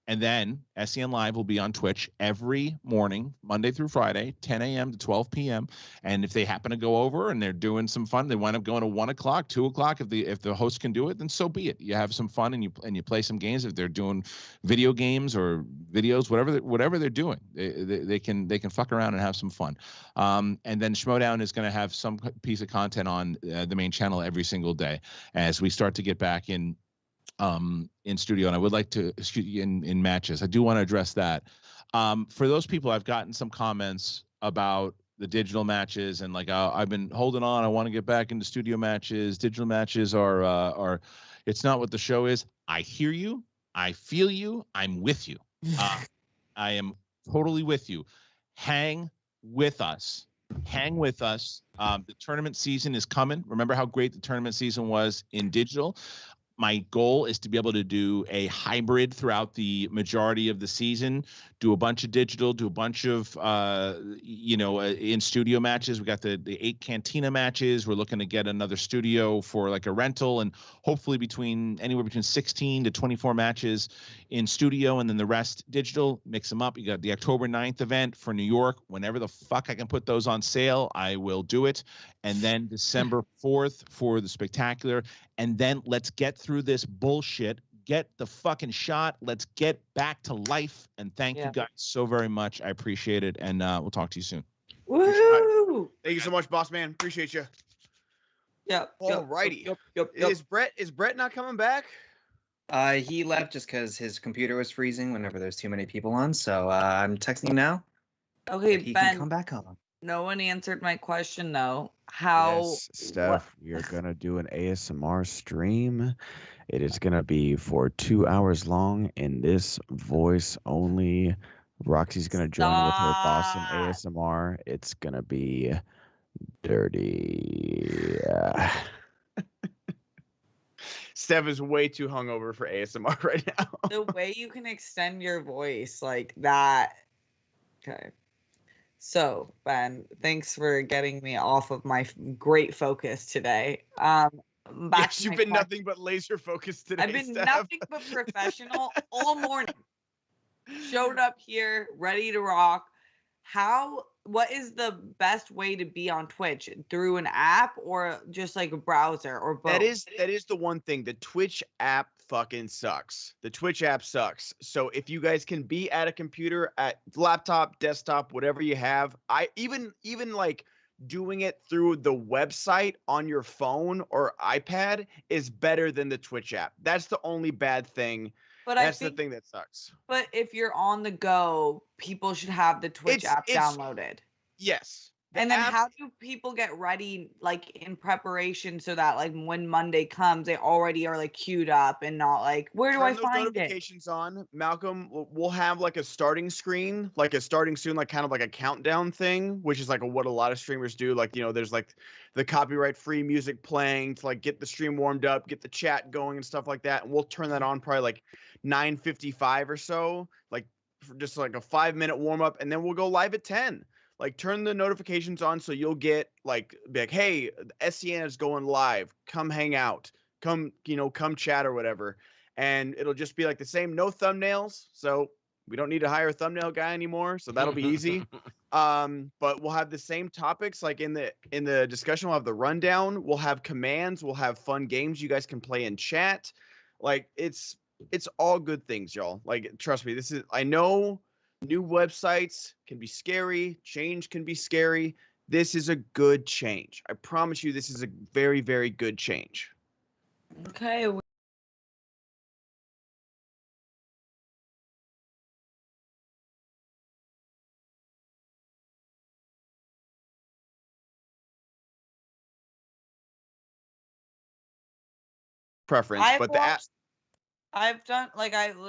And then SEN Live will be on Twitch every morning, Monday through Friday, 10 a.m. to 12 p.m. And if they happen to go over and they're doing some fun, they wind up going to 1 o'clock, 2 o'clock. If the host can do it, then so be it. You have some fun and you play some games. If they're doing video games or videos, whatever they're doing, they can fuck around and have some fun. And then Schmoedown is going to have some piece of content on the main channel every single day as we start to get back in studio. And I would like to in matches. I do want to address that. For those people, I've gotten some comments about the digital matches and like I've been holding on. I want to get back into studio matches. Digital matches are it's not what the show is. I hear you. I feel you. I'm with you. I am totally with you. Hang with us. Hang with us. The tournament season is coming. Remember how great the tournament season was in digital? My goal is to be able to do a hybrid throughout the majority of the season, do a bunch of digital, do a bunch of, in studio matches. We got the 8 Cantina matches. We're looking to get another studio for like a rental and hopefully anywhere between 16 to 24 matches in studio and then the rest digital, mix them up. You got the October 9th event for New York. Whenever the fuck I can put those on sale, I will do it. And then December 4th for the Spectacular. And then let's get through this bullshit, get the fucking shot. Let's get back to life. And thank you guys so very much. I appreciate it. And we'll talk to you soon. Woo! Thank you so much, boss man. Appreciate you. Yep. Alrighty. Yep. Is Brett not coming back? He left just because his computer was freezing whenever there's too many people on. So I'm texting him now. Okay, He Ben. can come back on. No one answered my question though. How? Yes, Steph, we are gonna do an ASMR stream. It is gonna be for 2 hours long in this voice only. Roxy's gonna join with her boss in ASMR. It's gonna be dirty. Steph is way too hungover for ASMR right now. The way you can extend your voice like that. Okay. So, Ben, thanks for getting me off of my great focus today. Back Yes, to you've my been question. nothing but laser focused today. I've been Steph. nothing but professional all morning. Showed up here, ready to rock. What is the best way to be on Twitch? Through an app or just like a browser or both? That is the one thing. The Twitch app fucking sucks. The Twitch app sucks. So if you guys can be at a computer, at laptop, desktop, whatever you have, I even like doing it through the website on your phone or iPad is better than the Twitch app. That's the only bad thing. But That's I think, the thing that sucks. But if you're on the go, people should have the Twitch app downloaded. Yes. And then how do people get ready, like in preparation, so that like when Monday comes, they already are like queued up and not like, where do I Turn those find notifications on. Malcolm, we'll have like a starting screen, like kind of like a countdown thing, which is like what a lot of streamers do. Like, there's like the copyright free music playing to like get the stream warmed up, get the chat going and stuff like that. And we'll turn that on probably like 9:55 or so, like for just like a 5-minute warm up, and then we'll go live at 10. Like turn the notifications on so you'll get like, hey, SEN is going live. Come hang out. Come chat or whatever. And it'll just be like the same, no thumbnails. So we don't need to hire a thumbnail guy anymore. So that'll be easy. But we'll have the same topics. Like in the discussion, we'll have the rundown. We'll have commands. We'll have fun games you guys can play in chat. Like it's all good things, y'all. Like, trust me, I know new websites can be scary. Change can be scary. This is a good change. I promise you, this is a very, very good change. Okay. Preference, but the app. I've done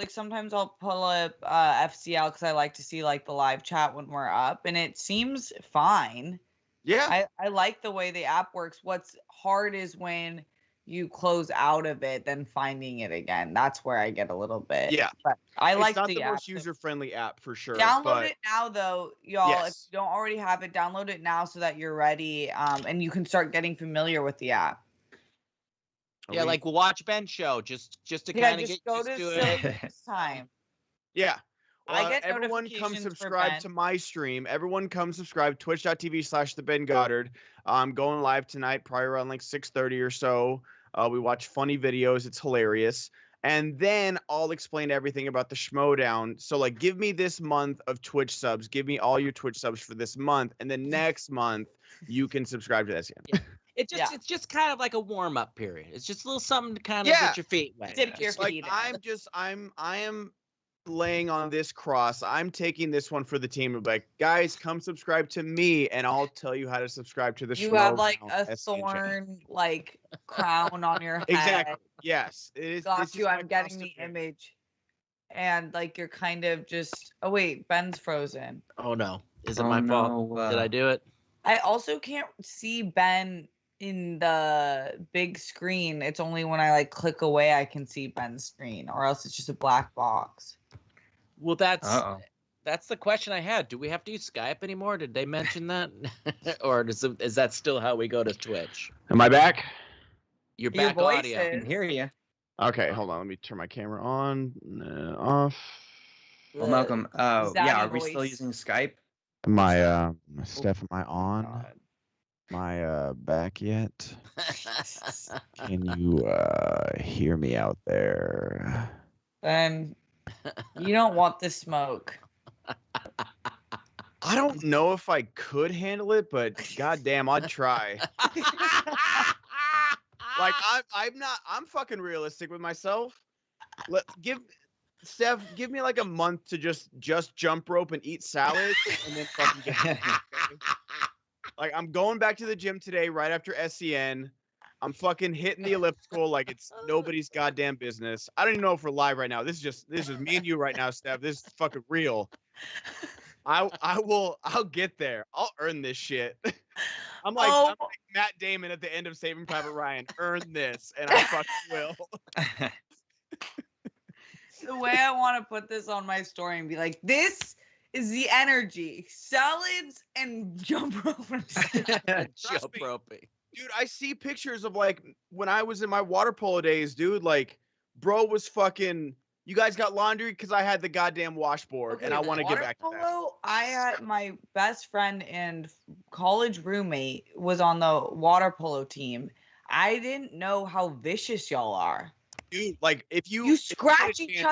sometimes I'll pull up FCL because I like to see like the live chat when we're up, and it seems fine. Yeah. I like the way the app works. What's hard is when you close out of it, then finding it again. That's where I get a little bit. Yeah. But I like it's not the the app. most user-friendly app for sure. Download it now though, y'all. Yes. If you don't already have it, download it now so that you're ready. And you can start getting familiar with the app. Yeah, like watch Ben's show just to kind of get used to it. This time. Yeah. I get everyone come notifications for subscribe Ben. to my stream. Everyone come subscribe twitch.tv/the Ben Goddard. I'm going live tonight, probably around like 6:30 or so. We watch funny videos. It's hilarious. And then I'll explain everything about the Schmoedown. So like, give me this month of Twitch subs. Give me all your Twitch subs for this month. And then next month you can subscribe to that. Yeah. It's just kind of like a warm up period. It's just a little something to kind of get your feet wet. Dip your feet in. I am laying on this cross. I'm taking this one for the team. Like, guys, come subscribe to me, and I'll tell you how to subscribe to the. You have like a thorn like crown on your head. Exactly. Yes, it is. Got you. I'm getting the image, and like you're kind of just. Oh wait, Ben's frozen. Oh no! Is it my fault? Did I do it? I also can't see Ben in the big screen. It's only when I like click away I can see Ben's screen, or else it's just a black box. Well, that's the question I had. Do we have to use Skype anymore? Did they mention that? Or is that still how we go to Twitch? Am I back? You're back audio. I can hear you. Okay, hold on. Let me turn my camera on, off. Well, Malcolm, yeah, are we still using Skype? My Steph, am I on? Am I back yet? Can you hear me out there? Ben, you don't want the smoke. I don't know if I could handle it, but goddamn, I'd try. Like I'm fucking realistic with myself. Steph, give me like a month to just jump rope and eat salad and then fucking get like I'm going back to the gym today right after SEN. I'm fucking hitting the elliptical like it's nobody's goddamn business. I don't even know if we're live right now. This is me and you right now, Steph. This is fucking real. I'll get there. I'll earn this shit. I'm like Matt Damon at the end of Saving Private Ryan. Earn this, and I fucking will. The way I want to put this on my story and be like, this is the energy. Salads and jump rope. Jump roping. Dude, I see pictures of like when I was in my water polo days, dude. Like, bro was fucking. You guys got laundry because I had the goddamn washboard, and I want to get back to that. Polo, I had my best friend and college roommate was on the water polo team. I didn't know how vicious y'all are. Dude, like if you scratch each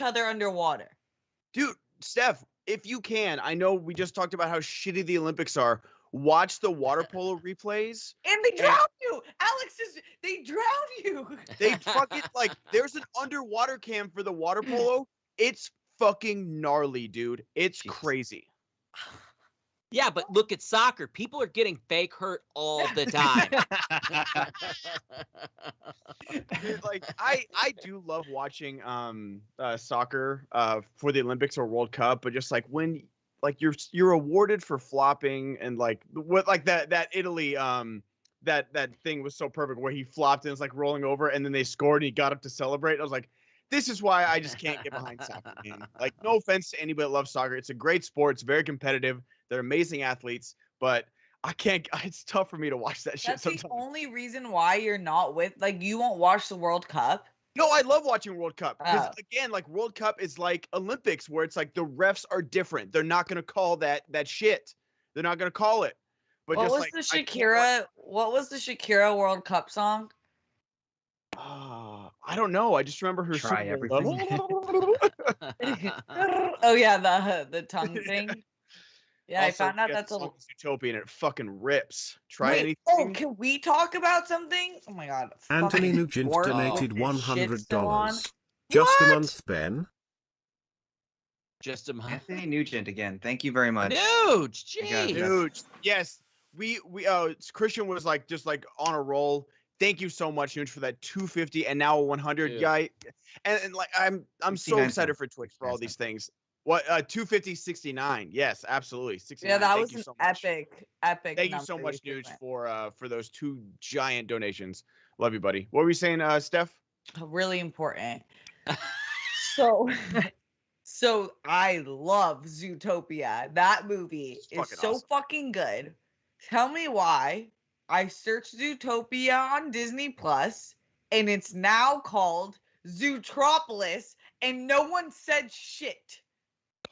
other underwater. Dude, Steph, if you can, I know we just talked about how shitty the Olympics are. Watch the water polo replays. And they drown you. Alex they drown you. They fucking like there's an underwater cam for the water polo. It's fucking gnarly, dude. It's crazy. Yeah, but look at soccer. People are getting fake hurt all the time. Dude, like I do love watching soccer for the Olympics or World Cup, but just like when like you're awarded for flopping and like what like that Italy that thing was so perfect where he flopped and was like rolling over and then they scored and he got up to celebrate. I was like, this is why I just can't get behind soccer, man. Like, no offense to anybody that loves soccer. It's a great sport. It's very competitive. They're amazing athletes, but I can't. It's tough for me to watch that shit. That's sometimes. the only reason why you're not with like you won't watch the World Cup. No, I love watching World Cup because again, like World Cup is like Olympics where it's like the refs are different. They're not gonna call that shit. They're not gonna call it. But what just was like the Shakira? What was the Shakira World Cup song? I don't know. I just remember her. Try everything. Oh yeah, the tongue thing. Yeah, Also, I found out that's a Zootopia and it fucking rips. Try anything. Oh, can we talk about something? Oh my god. Anthony Nugent Work donated is shit still on. $100. Just a month, Ben. Just a month. Anthony Nugent again. Thank you very much. Huge, geez. Huge. Yes. We Kristian was like just like on a roll. Thank you so much, Nuge, for that 250 and now a 100 Dude. guy. And like I'm so excited for Twitch for all these things. What 250.69? Yes, absolutely. 69. Yeah, that Thank was you an so much. epic. Thank you so much, Nuge, for those two giant donations. Love you, buddy. What were you saying, Steph? Really important. So I love Zootopia. That movie is so awesome. fucking good. Tell me why. I searched Zootopia on Disney Plus, and it's now called Zootropolis, and no one said shit.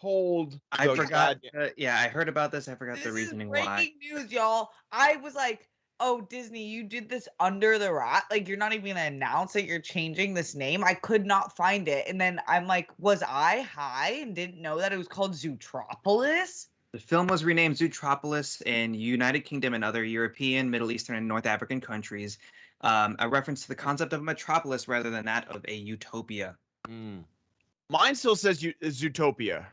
I forgot. Yeah, I heard about this. I forgot the reasoning why. Breaking news, y'all. I was like, oh, Disney, you did this under the rat. Like, you're not even going to announce that you're changing this name. I could not find it. And then I'm like, was I high and didn't know that it was called Zootropolis? The film was renamed Zootropolis in United Kingdom and other European, Middle Eastern, and North African countries. A reference to the concept of a metropolis rather than that of a utopia. Mine still says Zootopia.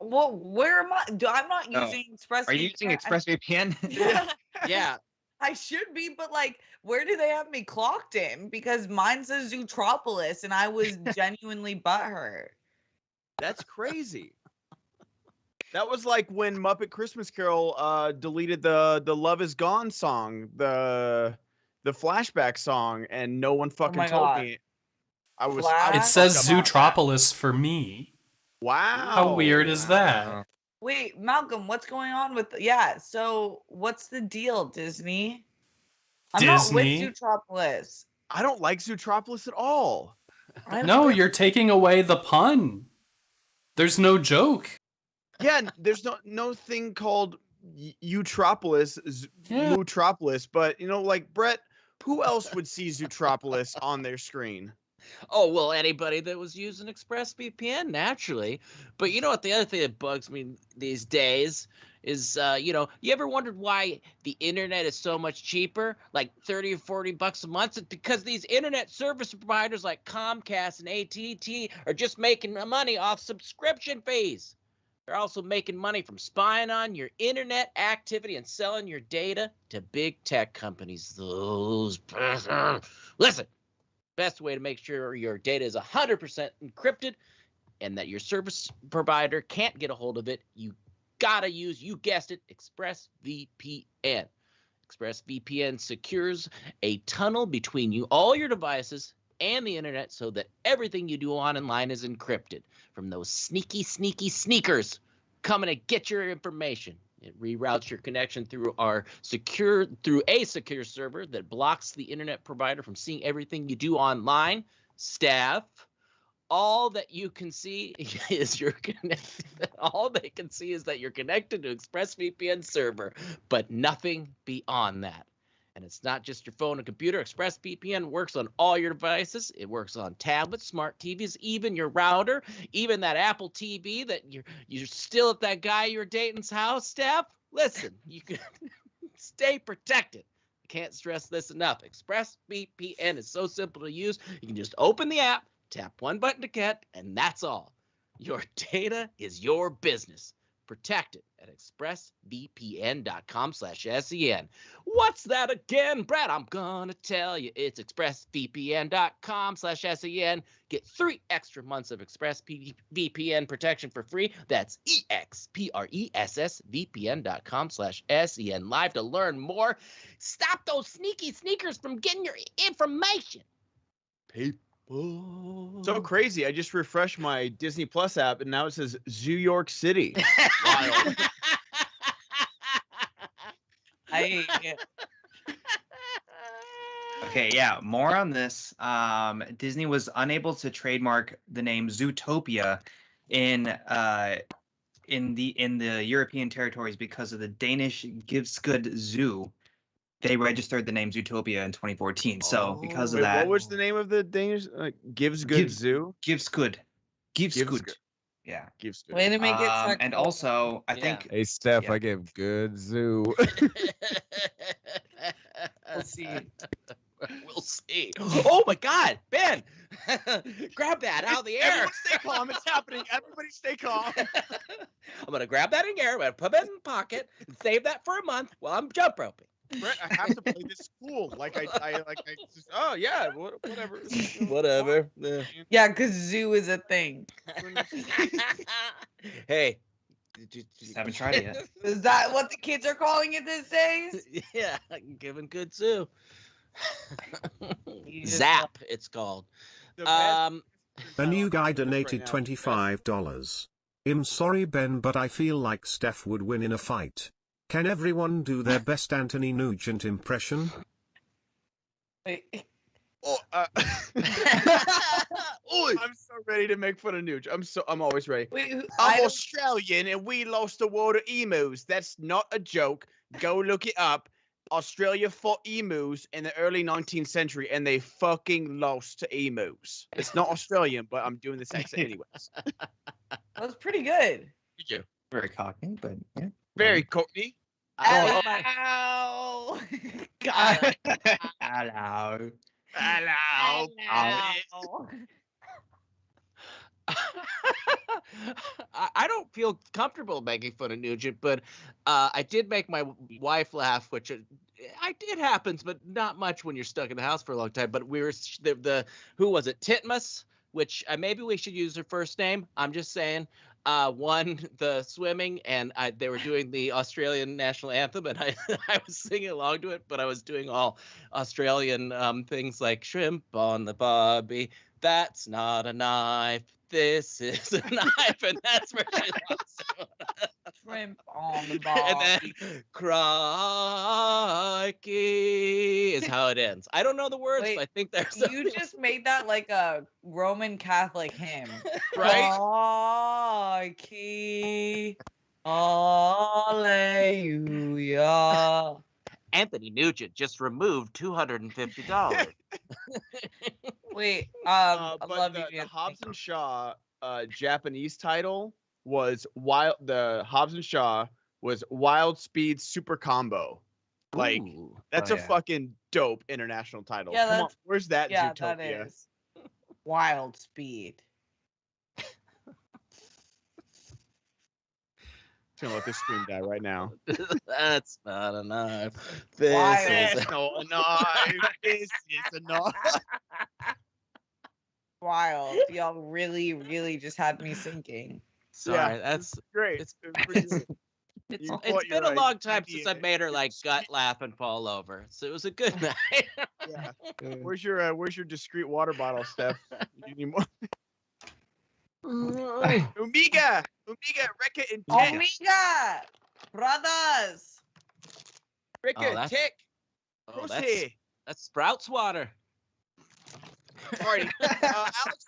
Well, where am I? I'm not using ExpressVPN. Are you using ExpressVPN? Yeah. I should be, but like, where do they have me clocked in? Because mine says Zootropolis, and I was genuinely butthurt. That's crazy. That was like when Muppet Christmas Carol deleted the Love Is Gone song, the flashback song, and no one fucking told me. It says Zootropolis for me. Wow. How weird is that? Wait, Malcolm, what's going on with so what's the deal, Disney? I'm not with Zootropolis. I don't like Zootropolis at all. No, you're taking away the pun. There's no joke. Yeah, there's no thing called Utropolis, Mootropolis, but you know, like Brett, who else would see Zootropolis on their screen? Oh, well, anybody that was using ExpressVPN, naturally. But you know what? The other thing that bugs me these days is, you ever wondered why the internet is so much cheaper, like 30 or 40 bucks a month? It's because these internet service providers like Comcast and AT&T are just making money off subscription fees. They're also making money from spying on your internet activity and selling your data to big tech companies. Those listen, best way to make sure your data is 100% encrypted and that your service provider can't get a hold of it, you gotta use, you guessed it, ExpressVPN. ExpressVPN secures a tunnel between all your devices and the internet so that everything you do online is encrypted from those sneaky sneakers coming to get your information. It reroutes your connection through a secure server that blocks the internet provider from seeing everything you do online. Staff, all that you can see is you're connected. All they can see is that you're connected to ExpressVPN server, but nothing beyond that. And it's not just your phone and computer. ExpressVPN works on all your devices. It works on tablets, smart TVs, even your router, even that Apple TV that you're still at that guy you're dating's house, Steph. Listen, you can stay protected. I can't stress this enough. ExpressVPN is so simple to use. You can just open the app, tap one button to get, and that's all. Your data is your business. Protect it at expressvpn.com/SEN. What's that again, Brett? I'm gonna tell you. It's expressvpn.com/SEN. Get 3 extra months of ExpressVPN protection for free. That's expressvpn.com/SEN. Live to learn more. Stop those sneaky sneakers from getting your information. People. So crazy. I just refreshed my Disney Plus app and now it says Zoo York City. Wild. Okay, yeah, more on this. Disney was unable to trademark the name Zootopia in the European territories because of the Danish Givskud Zoo. They registered the name Zootopia in 2014. So because of that, what was the name of the Danish Givskud Zoo? Givskud. Yeah. Givskud. Way to make it sexual. And also, I think. Hey, Steph, yeah. I give good zoo. We'll see. We'll see. Oh my God, Ben! Grab that out of the air. Everyone stay calm. It's happening. Everybody stay calm. I'm gonna grab that in the air. I'm gonna put it in the pocket and save that for a month while I'm jump roping. Brett, I have to play this cool. Oh yeah, whatever. Whatever. Yeah, because zoo is a thing. Hey. Just haven't tried it yet. Is that what the kids are calling it these days? Yeah, giving good zoo. Zap, it's called. A new guy donated $25. I'm sorry, Ben, but I feel like Steph would win in a fight. Can everyone do their best Anthony Nugent impression? I'm so ready to make fun of Nuge. I'm always ready. I'm Australian and we lost the war to emus. That's not a joke. Go look it up. Australia fought emus in the early 19th century and they fucking lost to emus. It's not Australian, but I'm doing this accent anyways. That was pretty good. Thank you. Very cocky, but yeah. Very cockney. Ow. God. Hello. Hello. I don't feel comfortable making fun of Nugent, but I did make my wife laugh, which it happens, but not much when you're stuck in the house for a long time. But we were who was it? Titmus, which maybe we should use her first name. I'm just saying. Won the swimming, and they were doing the Australian national anthem, and I was singing along to it, but I was doing all Australian things like shrimp on the barbie. That's not a knife. This is a knife, and that's where she lost it. Shrimp on the barbie. And then crikey is how it ends. I don't know the words, Wait, but I think there's. You just made that like a Roman Catholic hymn, right? Crikey, hallelujah. Anthony Nugent just removed $250. Wait, I love the you. Hobbs and Shaw Japanese title was the Hobbs and Shaw was Wild Speed Super Combo. Like Ooh. that's Oh, a yeah. fucking dope international title. Yeah, Come on, that's- where's that Yeah, Zootopia? that is. Wild Speed. I'm gonna let this stream die right now. That's not enough. Wild. This is That's not a knife. This is a knife. Wild. Y'all really, really just had me sinking. sorry. Yeah, That's Great. It's- It was pretty it's- good. it's You it's caught your, been a long time Indian- since I've made her like gut laugh and fall over. So it was a good night. Yeah. Where's your discreet water bottle, Steph? You need more? Omega, Rekka, and Tick. Omega! Brothers! Rekka, that's- Tick. Oh, Proceed. that's Sprouts water. Alrighty, Alex,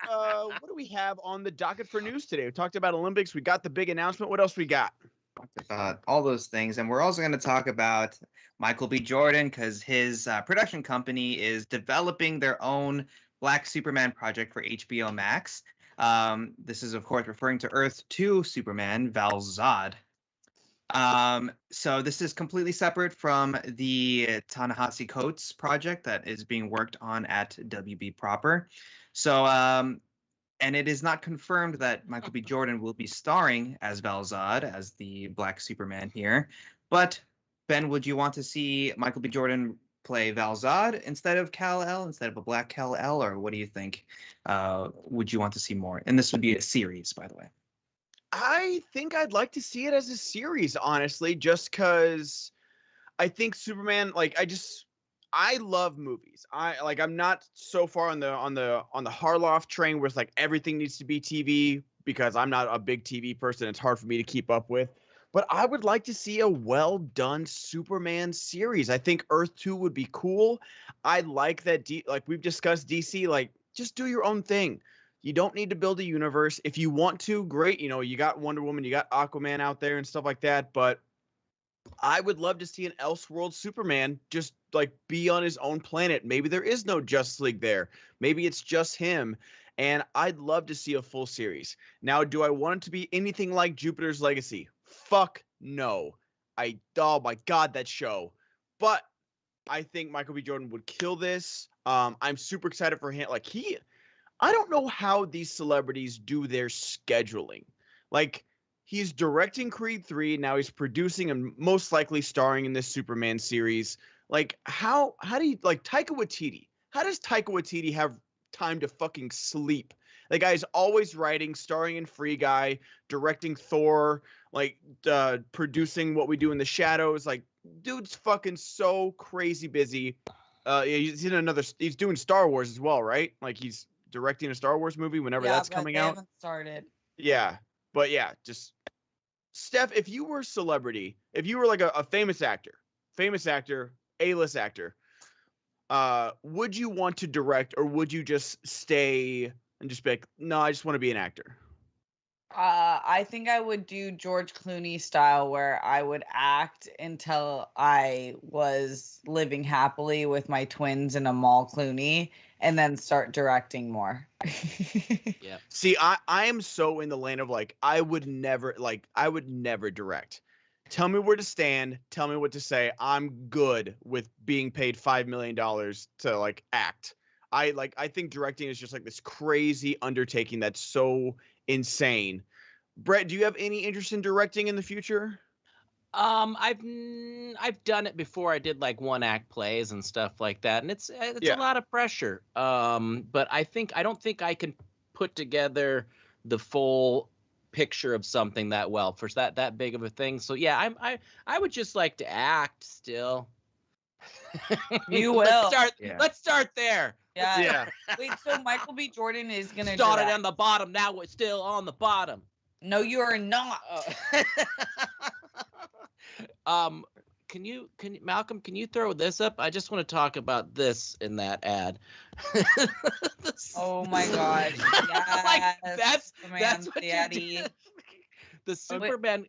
what do we have on the docket for news today? We talked about Olympics. We got the big announcement. What else we got? All those things, and we're also going to talk about Michael B. Jordan because his production company is developing their own Black Superman project for HBO Max. This is, of course, referring to Earth 2 Superman, Val-Zod. So this is completely separate from the Ta-Nehisi Coates project that is being worked on at WB proper. So, and it is not confirmed that Michael B. Jordan will be starring as Val-Zod, as the Black Superman here. But, Ben, would you want to see Michael B. Jordan play Val-Zod instead of Kal-El, instead of a Black Kal-El, or what do you think? Would you want to see more? And this would be a series, by the way. I think I'd like to see it as a series, honestly, just because I think Superman, like, I love movies. I'm not so far on the Harloff train where it's like everything needs to be TV because I'm not a big TV person. It's hard for me to keep up with. But I would like to see a well done Superman series. I think Earth 2 would be cool. I like that like we've discussed DC, like just do your own thing. You don't need to build a universe. If you want to, great. You know, you got Wonder Woman, you got Aquaman out there and stuff like that. But I would love to see an Elseworld Superman just like be on his own planet. Maybe there is no Justice League there. Maybe it's just him. And I'd love to see a full series. Now, do I want it to be anything like Jupiter's Legacy? Fuck no. Oh my God, that show. But I think Michael B. Jordan would kill this. I'm super excited for him. Like I don't know how these celebrities do their scheduling. Like, he's directing Creed 3, now he's producing and most likely starring in this Superman series. Like, how do you, like, Taika Waititi? How does Taika Waititi have time to fucking sleep? The guy's always writing, starring in Free Guy, directing Thor, like, producing What We Do in the Shadows. Like, dude's fucking so crazy busy. He's doing Star Wars as well, right? Like, he's directing a Star Wars movie whenever that's coming out. Haven't started. Yeah, but yeah, just Steph, if you were a celebrity, if you were like a famous actor, A-list actor, would you want to direct or would you just stay and just be like, no, I just want to be an actor? I think I would do George Clooney style where I would act until I was living happily with my twins in a mall Clooney and then start directing more. Yeah. See, I am so in the lane of like, I would never direct. Tell me where to stand. Tell me what to say. I'm good with being paid $5 million to like act. I think directing is just like this crazy undertaking that's so insane. Brett, do you have any interest in directing in the future? I've done it before. I did like one act plays and stuff like that, and it's Yeah. a lot of pressure. But I don't think I can put together the full picture of something that well for that big of a thing. So yeah, I would just like to act still. You will. Let's start there. Yeah. Yeah. Wait, so Michael B. Jordan is gonna Started direct. on the bottom. Now we're still on the bottom. No, you are not. Can you Malcolm? Can you throw this up? I just want to talk about this in that ad. Oh my gosh! Like, Yes, that's what Daddy. you did. The Superman.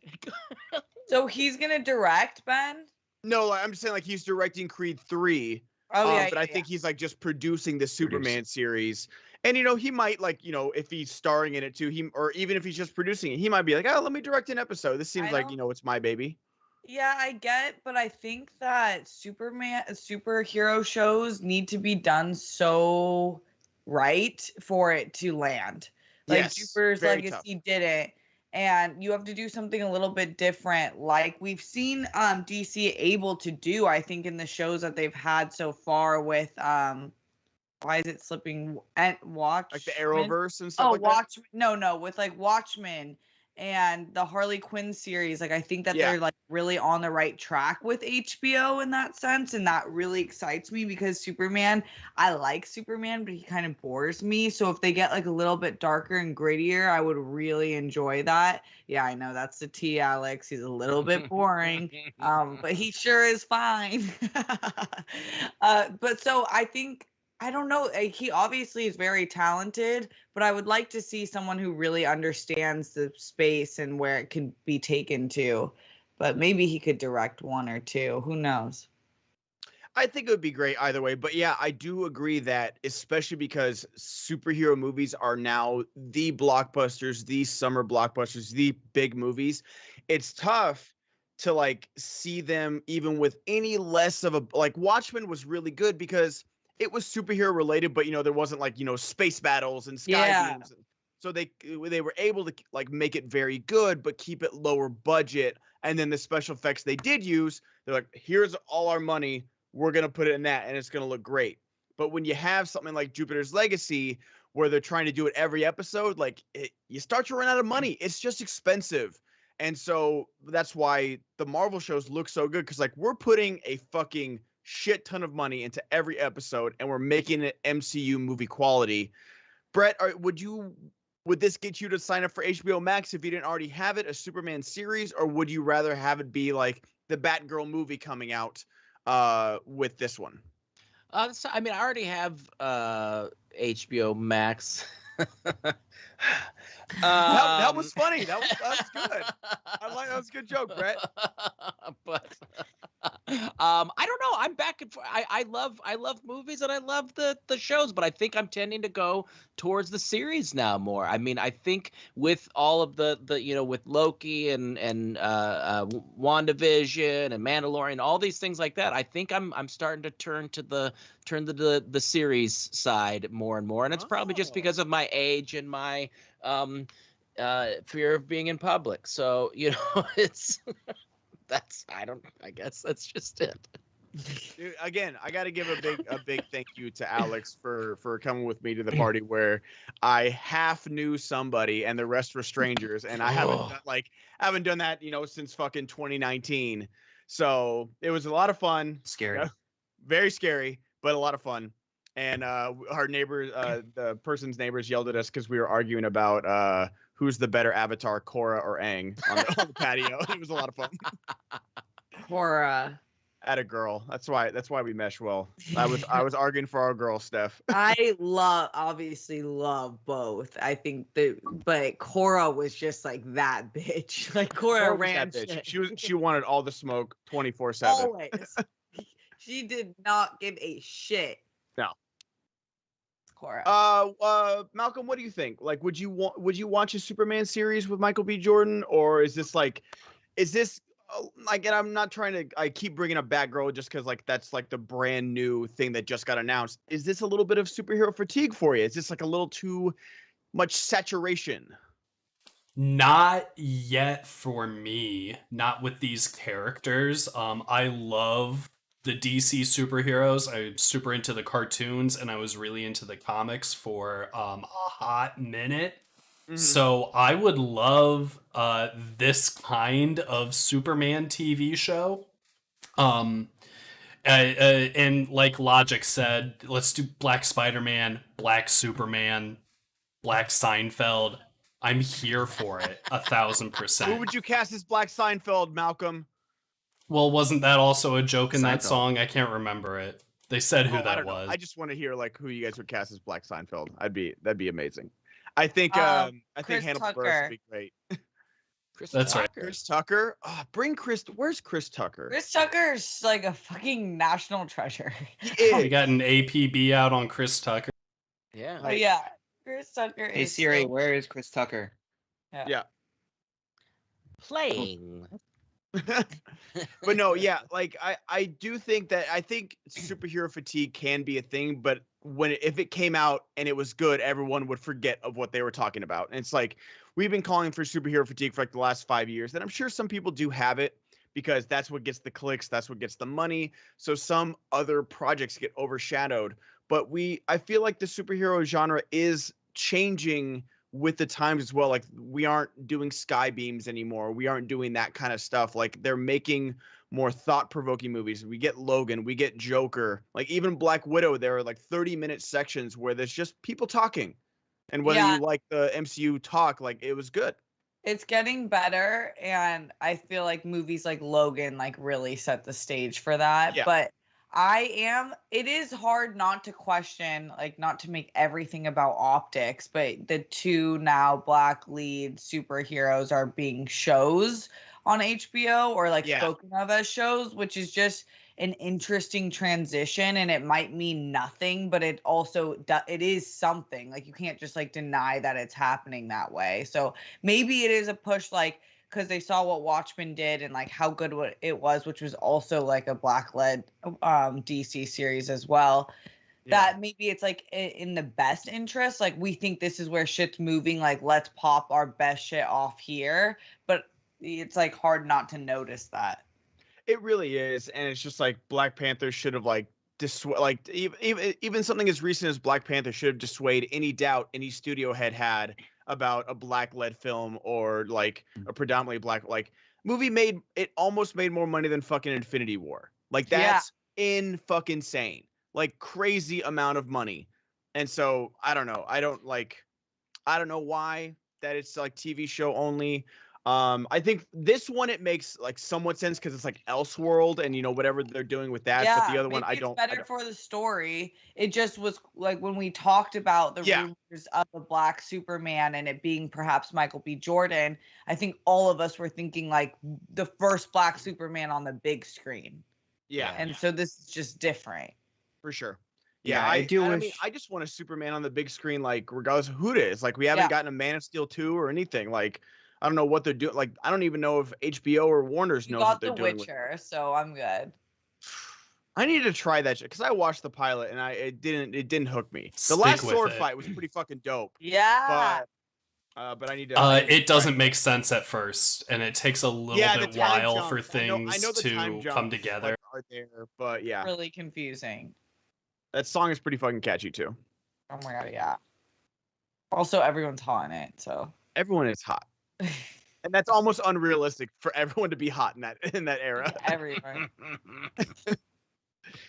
So he's gonna direct, Ben? No, I'm just saying like he's directing Creed 3. Oh yeah. But I think he's like just producing the Superman series. And, you know, he might like, you know, if he's starring in it too, or even if he's just producing it, he might be like, oh, let me direct an episode. This seems like, you know, it's my baby. Yeah, I get, but I think that superhero shows need to be done so right for it to land. Like Yes, Jupiter's very tough. Legacy did it, and you have to do something a little bit different, like we've seen DC able to do, I think, in the shows that they've had so far with why is it slipping? And Like the Watchmen. Arrowverse and stuff Oh, like that. Watchmen. No, with like Watchmen and the Harley Quinn series. Like I think that Yeah. they're like really on the right track with HBO in that sense, and that really excites me because Superman. I like Superman, but he kind of bores me. So if they get like a little bit darker and grittier, I would really enjoy that. Yeah, I know that's the T, Alex. He's a little bit boring, but he sure is fine. But so I think I don't know. He obviously is very talented, but I would like to see someone who really understands the space and where it could be taken to. But maybe he could direct one or two. Who knows? I think it would be great either way. But yeah, I do agree that, especially because superhero movies are now the blockbusters, the summer blockbusters, the big movies. It's tough to like see them even with any less of a like Watchmen was really good because it was superhero related, but there wasn't like, space battles and sky Yeah. beams. So they were able to like make it very good, but keep it lower budget. And then the special effects they did use, they're like, here's all our money, we're going to put it in that and it's going to look great. But when you have something like Jupiter's Legacy, where they're trying to do it every episode, like you start to run out of money. It's just expensive. And so that's why the Marvel shows look so good. Cause like we're putting a fucking shit ton of money into every episode and we're making it MCU movie quality. Brett, would this get you to sign up for HBO Max if you didn't already have it, a Superman series, or would you rather have it be like the Batgirl movie coming out with this one? So, I mean, I already have HBO Max. That was funny. That was good. That was a good joke, Brett. But I don't know. I'm back and forth. I love movies and I love the shows, but I think I'm tending to go towards the series now more. I mean, I think with all of the with Loki and WandaVision and Mandalorian, all these things like that, I think I'm starting to turn to the series side more and more, and it's probably just because of my age and my fear of being in public. So it's I guess that's just it. Dude, again, I got to give a big thank you to Alex for coming with me to the party where I half knew somebody and the rest were strangers, and I haven't done that since fucking 2019. So it was a lot of fun. Scary. Very scary, but a lot of fun. And our neighbors, the person's neighbors yelled at us because we were arguing about who's the better avatar, Korra or Aang, on the patio. It was a lot of fun. Korra. At a girl. That's why we mesh well. I was arguing for our girl, Steph. I obviously love both. I think but Korra was just like that bitch. Like Korra ran shit. She wanted all the smoke 24/7. Always. She did not give a shit. No. Korra. Malcolm, what do you think? Like, would you watch a Superman series with Michael B. Jordan, or is this like and I'm not trying to, I keep bringing up Batgirl just because like that's like the brand new thing that just got announced. Is this a little bit of superhero fatigue for you? Is this like a little too much saturation? Not yet for me. Not with these characters. I love the DC superheroes. I'm super into the cartoons, and I was really into the comics for a hot minute. Mm-hmm. So I would love this kind of Superman TV show. And like Logic said, let's do Black Spider-Man, Black Superman, Black Seinfeld. I'm here for it, 1,000%. Who would you cast as Black Seinfeld, Malcolm? Well, wasn't that also a joke in that song? I can't remember it. They said who that was. I just want to hear like who you guys would cast as Black Seinfeld. That'd be amazing. I think Hannibal Buress would be great. That's right. Chris Tucker. Bring Chris. Where's Chris Tucker? Chris Tucker's like a fucking national treasure. We got an APB out on Chris Tucker. Yeah. Oh yeah. Chris Tucker Hey Siri, where is Chris Tucker? Yeah. Playing. But no, yeah, like I do think that I think superhero fatigue can be a thing, but if it came out and it was good, everyone would forget of what they were talking about. And it's like we've been calling for superhero fatigue for like the last 5 years, and I'm sure some people do have it because that's what gets the clicks, that's what gets the money. So some other projects get overshadowed. But I feel like the superhero genre is changing with the times as well. Like we aren't doing sky beams anymore. We aren't doing that kind of stuff. Like they're making more thought-provoking movies. We get Logan, we get Joker, like even Black Widow. There are like 30-minute sections where there's just people talking, and whether Yeah. you like the MCU talk, like it was good. It's getting better, and I feel like movies like Logan like really set the stage for that. Yeah. But it is hard not to question, like not to make everything about optics, but the two now black lead superheroes are being shows on HBO or like Yeah. spoken of as shows, which is just an interesting transition, and it might mean nothing, but it also it is something. Like you can't just like deny that it's happening that way. So maybe it is a push, like because they saw what Watchmen did and like how good it was, which was also like a black-led DC series as well. That maybe it's like in the best interest. Like we think this is where shit's moving. Like let's pop our best shit off here, but it's like hard not to notice that. It really is, and it's just like Black Panther should have like like even something as recent as Black Panther should have dissuaded any doubt any studio head had about a black-led film or like a predominantly black like movie made. It almost made more money than fucking Infinity War. Like that's in fucking insane, like crazy amount of money. And so I don't know. I don't know why that it's like TV show only. I think this one it makes like somewhat sense because it's like Elseworld and whatever they're doing with that. But the other one I don't. It's better for the story. It just was like when we talked about the rumors of the Black Superman and it being perhaps Michael B. Jordan. I think all of us were thinking like the first Black Superman on the big screen. Yeah, and so this is just different for sure. Yeah, I do. mean, I just want a Superman on the big screen, like regardless of who it is. Like we haven't gotten a Man of Steel 2 or anything. Like I don't know what they're doing. Like I don't even know if HBO or Warner's knows what they're doing. Got The Witcher, so I'm good. I need to try that shit because I watched the pilot and it didn't hook me. The last sword fight was pretty fucking dope. Yeah. But I need to. It doesn't make sense at first, and it takes a little bit while for things to come together. Are there, but yeah, really confusing. That song is pretty fucking catchy too. Oh my god, yeah. Also, everyone's hot in it, so everyone is hot, and that's almost unrealistic for everyone to be hot in that era. Everyone.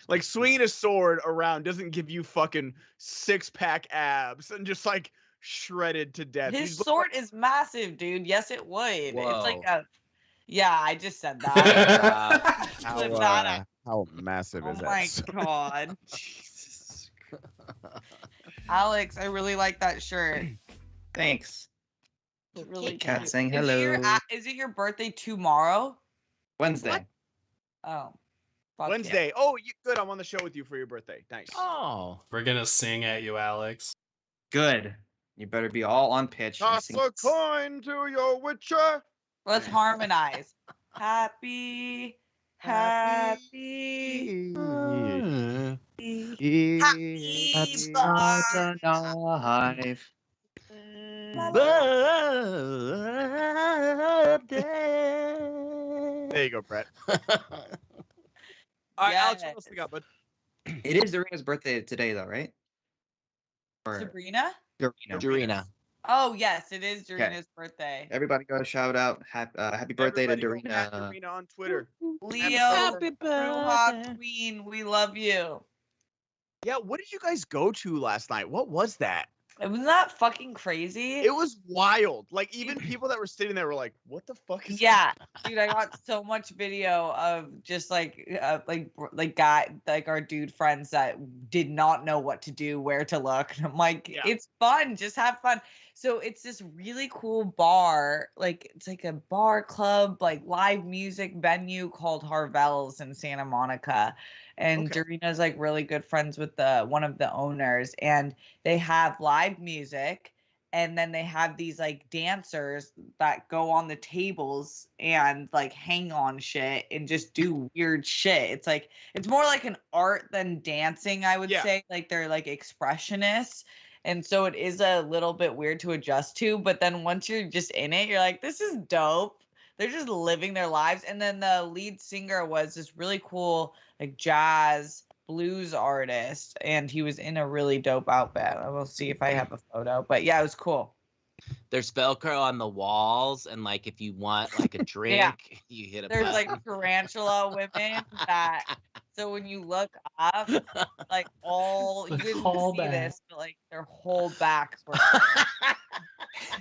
Like swinging a sword around doesn't give you fucking 6-pack abs and just like shredded to death. His sword is massive, dude. Yes, it would. Whoa. It's like a. Yeah, I just said that. How massive is that? Oh my god. Jesus. Alex, I really like that shirt. Thanks. It's really Cat cute. saying hello. Is it your birthday tomorrow? Wednesday. What? Oh. Wednesday. Yeah. Oh, good. I'm on the show with you for your birthday. Nice. Oh. We're gonna sing at you, Alex. Good. You better be all on pitch. Toss a coin to your witcher. Let's harmonize. Happy birthday There you go, Brett. All right, Alex, what else we got, bud? It is Serena's birthday today, though, right? Sabrina? Dorina. Oh, yes, it is Dorina's birthday. Everybody go shout out. Happy birthday to Dorina. Dorina on Twitter. Leo, happy birthday. Queen, we love you. Yeah, what did you guys go to last night? What was that? Wasn't that fucking crazy? It was wild. Like even people that were sitting there were like, "What the fuck is?" Yeah, dude, I got so much video of just like our dude friends that did not know what to do, where to look, and I'm like, it's fun, just have fun. So it's this really cool bar, like it's like a bar club, like live music venue called Harvell's in Santa Monica. And Dorina's like really good friends with one of the owners, and they have live music and then they have these like dancers that go on the tables and like hang on shit and just do weird shit. It's like it's more like an art than dancing, I would say. Like they're like expressionists. And so it is a little bit weird to adjust to, but then once you're just in it, you're like, this is dope. They're just living their lives. And then the lead singer was this really cool like jazz blues artist, and he was in a really dope outfit. I will see if I have a photo, but yeah, it was cool. There's Velcro on the walls, and like if you want like a drink, you hit a There's button. like tarantula women that, so when you look up, like all, you didn't see this, but like their whole backs were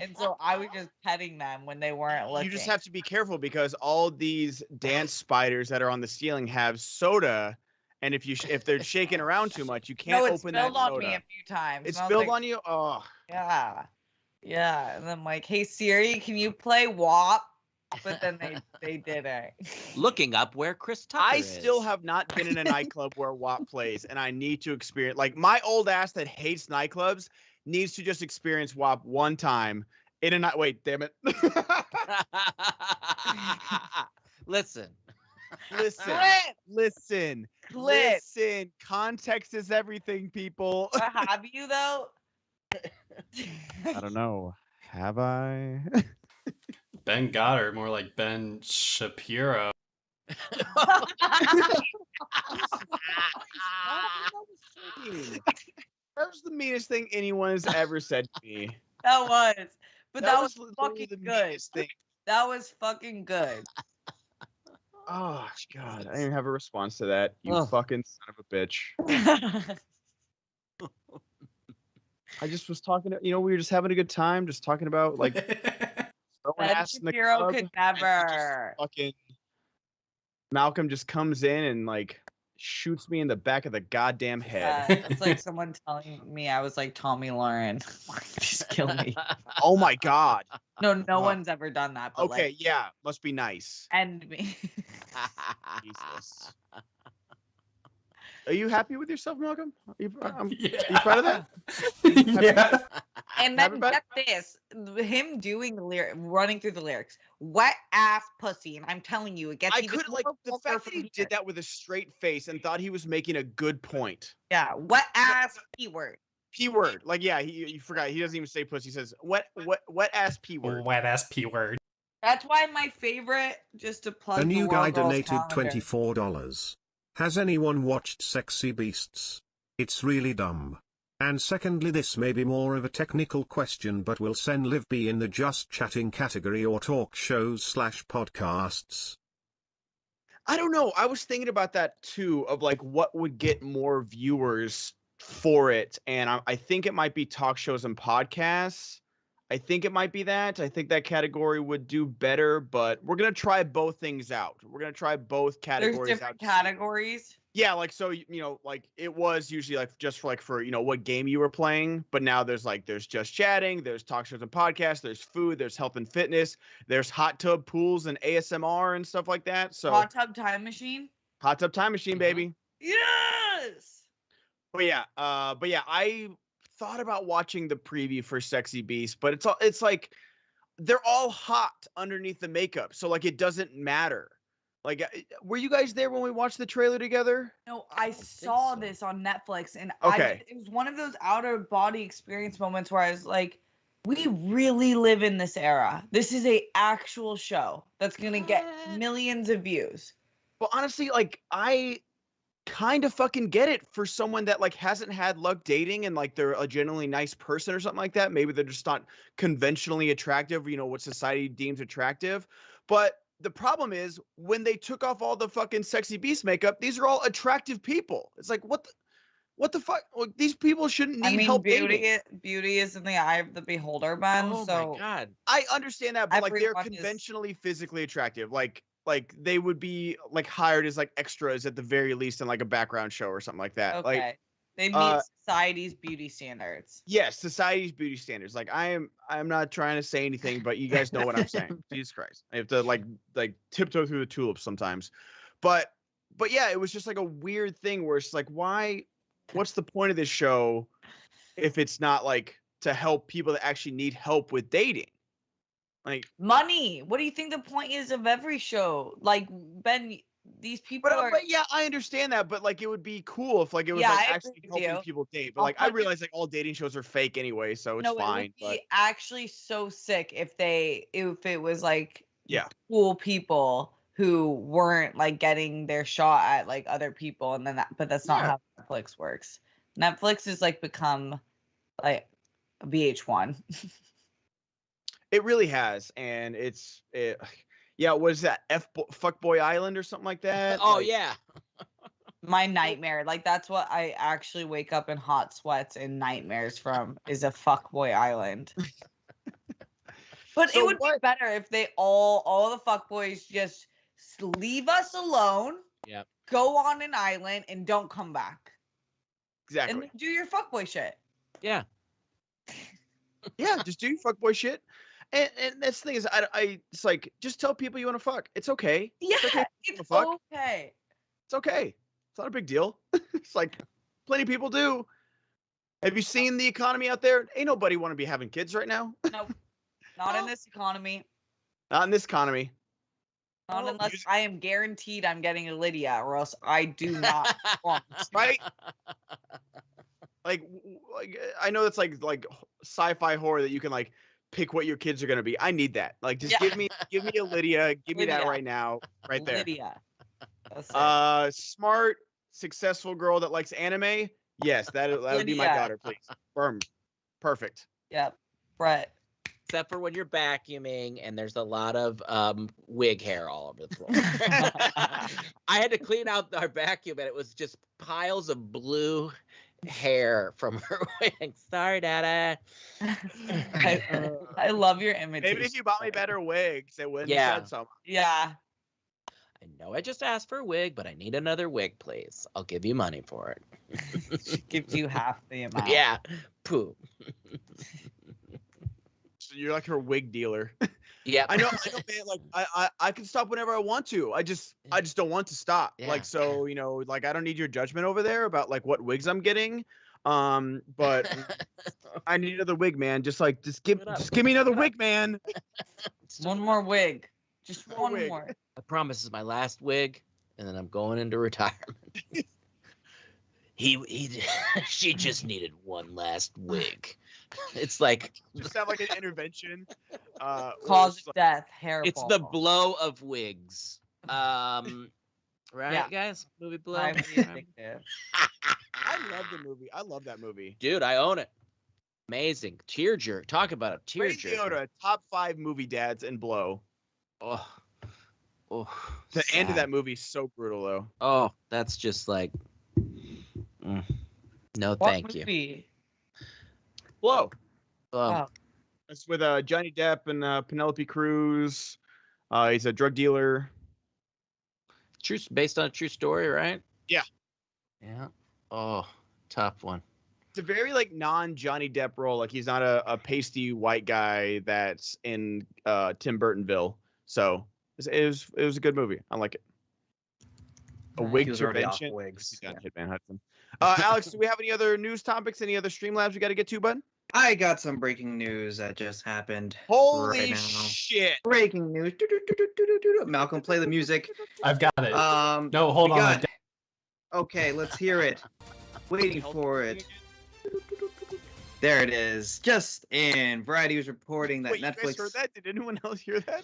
and so I was just petting them when they weren't looking. You just have to be careful because all these dance spiders that are on the ceiling have soda. And if they're shaking around too much, you can't open that soda. It's spilled on me a few times. It's spilled on you? Oh. Yeah. Yeah. And I'm like, hey, Siri, can you play WAP? But then they didn't. Looking up where Chris Tucker I is. still have not been in a nightclub where WAP plays, and I need to experience, like, my old ass that hates nightclubs needs to just experience WAP one time in a night. Wait, damn it. Listen. Listen. Context is everything, people. Have you though? I don't know. Have I? Ben Goddard, more like Ben Shapiro. That was the meanest thing anyone has ever said to me. That was. But that was fucking the good. Thing. That was fucking good. Oh God, I didn't even have a response to that. You fucking son of a bitch. I just was talking to, we were just having a good time, just talking about like throwing ass in the club. Could never. Fucking Malcolm just comes in and like shoots me in the back of the goddamn head. It's like someone telling me I was like Tommy Lauren. Just kill me. Oh my God. No one's ever done that. But okay, yeah, must be nice. End me. Jesus. Are you happy with yourself, Malcolm? Are you proud of that? Yeah. And then get this, him doing the running through the lyrics, wet ass pussy, and I'm telling you, it gets. I could like the fact that he did that with a straight face and thought he was making a good point. Yeah, wet ass p word. P word, like yeah, he forgot. He doesn't even say pussy. He says wet ass p word. Wet ass p word. That's why my favorite, just to plug. A new guy donated calendar. $24. Has anyone watched Sexy Beasts? It's really dumb. And secondly, this may be more of a technical question, but will SEN Live be in the just chatting category or talk shows/podcasts? I don't know. I was thinking about that too, of like what would get more viewers for it. And I think it might be talk shows and podcasts. I think it might be that. I think that category would do better, but we're going to try both things out. We're going to try both categories out. There's different categories? Yeah, like, so, like it was usually like just for what game you were playing, but now there's just chatting, there's talk shows and podcasts, there's food, there's health and fitness, there's hot tub pools and ASMR and stuff like that. So Hot tub time machine? Hot tub time machine, baby. Yes! But yeah, I thought about watching the preview for Sexy Beast, but it's like they're all hot underneath the makeup, so like it doesn't matter. Like, were you guys there when we watched the trailer together? No, I saw this on Netflix, and okay, it was one of those out-of-body experience moments where I was like, we really live in this era. This is a actual show that's gonna get millions of views. Well, honestly, like, I kind of fucking get it for someone that like hasn't had luck dating and like they're a genuinely nice person or something like that. Maybe they're just not conventionally attractive, what society deems attractive. But the problem is when they took off all the fucking Sexy Beast makeup, these are all attractive people. It's like, what the fuck? Well, these people shouldn't need help dating. Beauty is in the eye of the beholder, Ben. Oh so my God. I understand that, but like they're conventionally physically attractive. Like they would be like hired as like extras at the very least in like a background show or something like that. Okay. Like they meet society's beauty standards. Yes, society's beauty standards. Like I'm not trying to say anything, but you guys know what I'm saying. Jesus Christ. I have to like tiptoe through the tulips sometimes. But yeah, it was just like a weird thing where it's like, what's the point of this show if it's not like to help people that actually need help with dating. Like money. What do you think the point is of every show? Like, Ben, these people are. But yeah, I understand that. But like, it would be cool if like it was Yeah, like I actually agree with helping you. people date. But like, I realize like all dating shows are fake anyway, so it's No, fine. it would be actually so sick if it was like Yeah. cool people who weren't like getting their shot at like other people, and then but that's not how Netflix works. Netflix has like become like VH1. It really has, and yeah, what is that? Fuckboy Island or something like that? Oh like, yeah. My nightmare. Like that's what I actually wake up in hot sweats and nightmares from is a fuckboy island. But So it would be better if they all the fuckboys just leave us alone. Yeah. Go on an island and don't come back. Exactly. And then do your fuckboy shit. Yeah. Yeah, just do your fuckboy shit. And that's the thing is, I it's like just tell people you want to fuck. It's okay. Yeah, it's okay. it's Fuck. okay. It's okay. It's not a big deal. It's like plenty of people do. Have you seen the economy out there? Ain't nobody want to be having kids right now. Nope. Not in this economy. Not in this economy. Not unless I am guaranteed I'm getting a Lydia, or else I do not want. Right? Like I know that's like sci-fi horror that you can like pick what your kids are gonna be. I need that. Like just give me a Lydia. Give me that Lydia. right now, right there. Lydia. That's it. Smart, successful girl that likes anime. Yes, that would be my Lydia. daughter, please. Firm. Perfect. Yep. Brett. Except for when you're vacuuming and there's a lot of wig hair all over the floor. I had to clean out our vacuum and it was just piles of blue hair from her wig. Sorry, Dada. I love your imitation. Maybe if you bought me better wigs, it wouldn't Yeah. said something. Yeah. I know I just asked for a wig, but I need another wig, please. I'll give you money for it. She gives you half the amount. Yeah. Poo. So you're like her wig dealer. Yeah. I know, man. Like I can stop whenever I want to. I just don't want to stop. Yeah. Like so, like I don't need your judgment over there about like what wigs I'm getting. But I need another wig, man. Just give me another wig, man. One more wig. Just More one wig. more. I promise this is my last wig, and then I'm going into retirement. She just needed one last wig. It's like Just have like an intervention. Cause of death, hair it's fall. the blow of wigs. Right, Yeah. guys? Movie blow. Highly addictive. I love the movie. I love that movie. Dude, I own it. Amazing. Tearjerker. Talk about a Ray tearjerker. Liotta, top 5 movie dads and blow. Oh. The end of sad. that movie is so brutal though. Oh, that's just like no, What thank you. movie? Blow. Oh. It's with Johnny Depp and Penelope Cruz. He's a drug dealer. Based on a true story, right? Yeah. Yeah. Oh, tough one. It's a very like non-Johnny Depp role. Like he's not a pasty white guy that's in Tim Burtonville. So it was a good movie. I like it. A He wig was already off intervention. wigs. He's got Hitman Hudson. Alex, do we have any other news topics? Any other Streamlabs we got to get to, bud? I got some breaking news that just happened. Holy right now. shit! Breaking news. Malcolm, play the music. I've got it. No, hold we on. got- Okay, let's hear it. Waiting for it. There it is. Just in. Variety was reporting that Wait, you guys Netflix. heard that? Did anyone else hear that?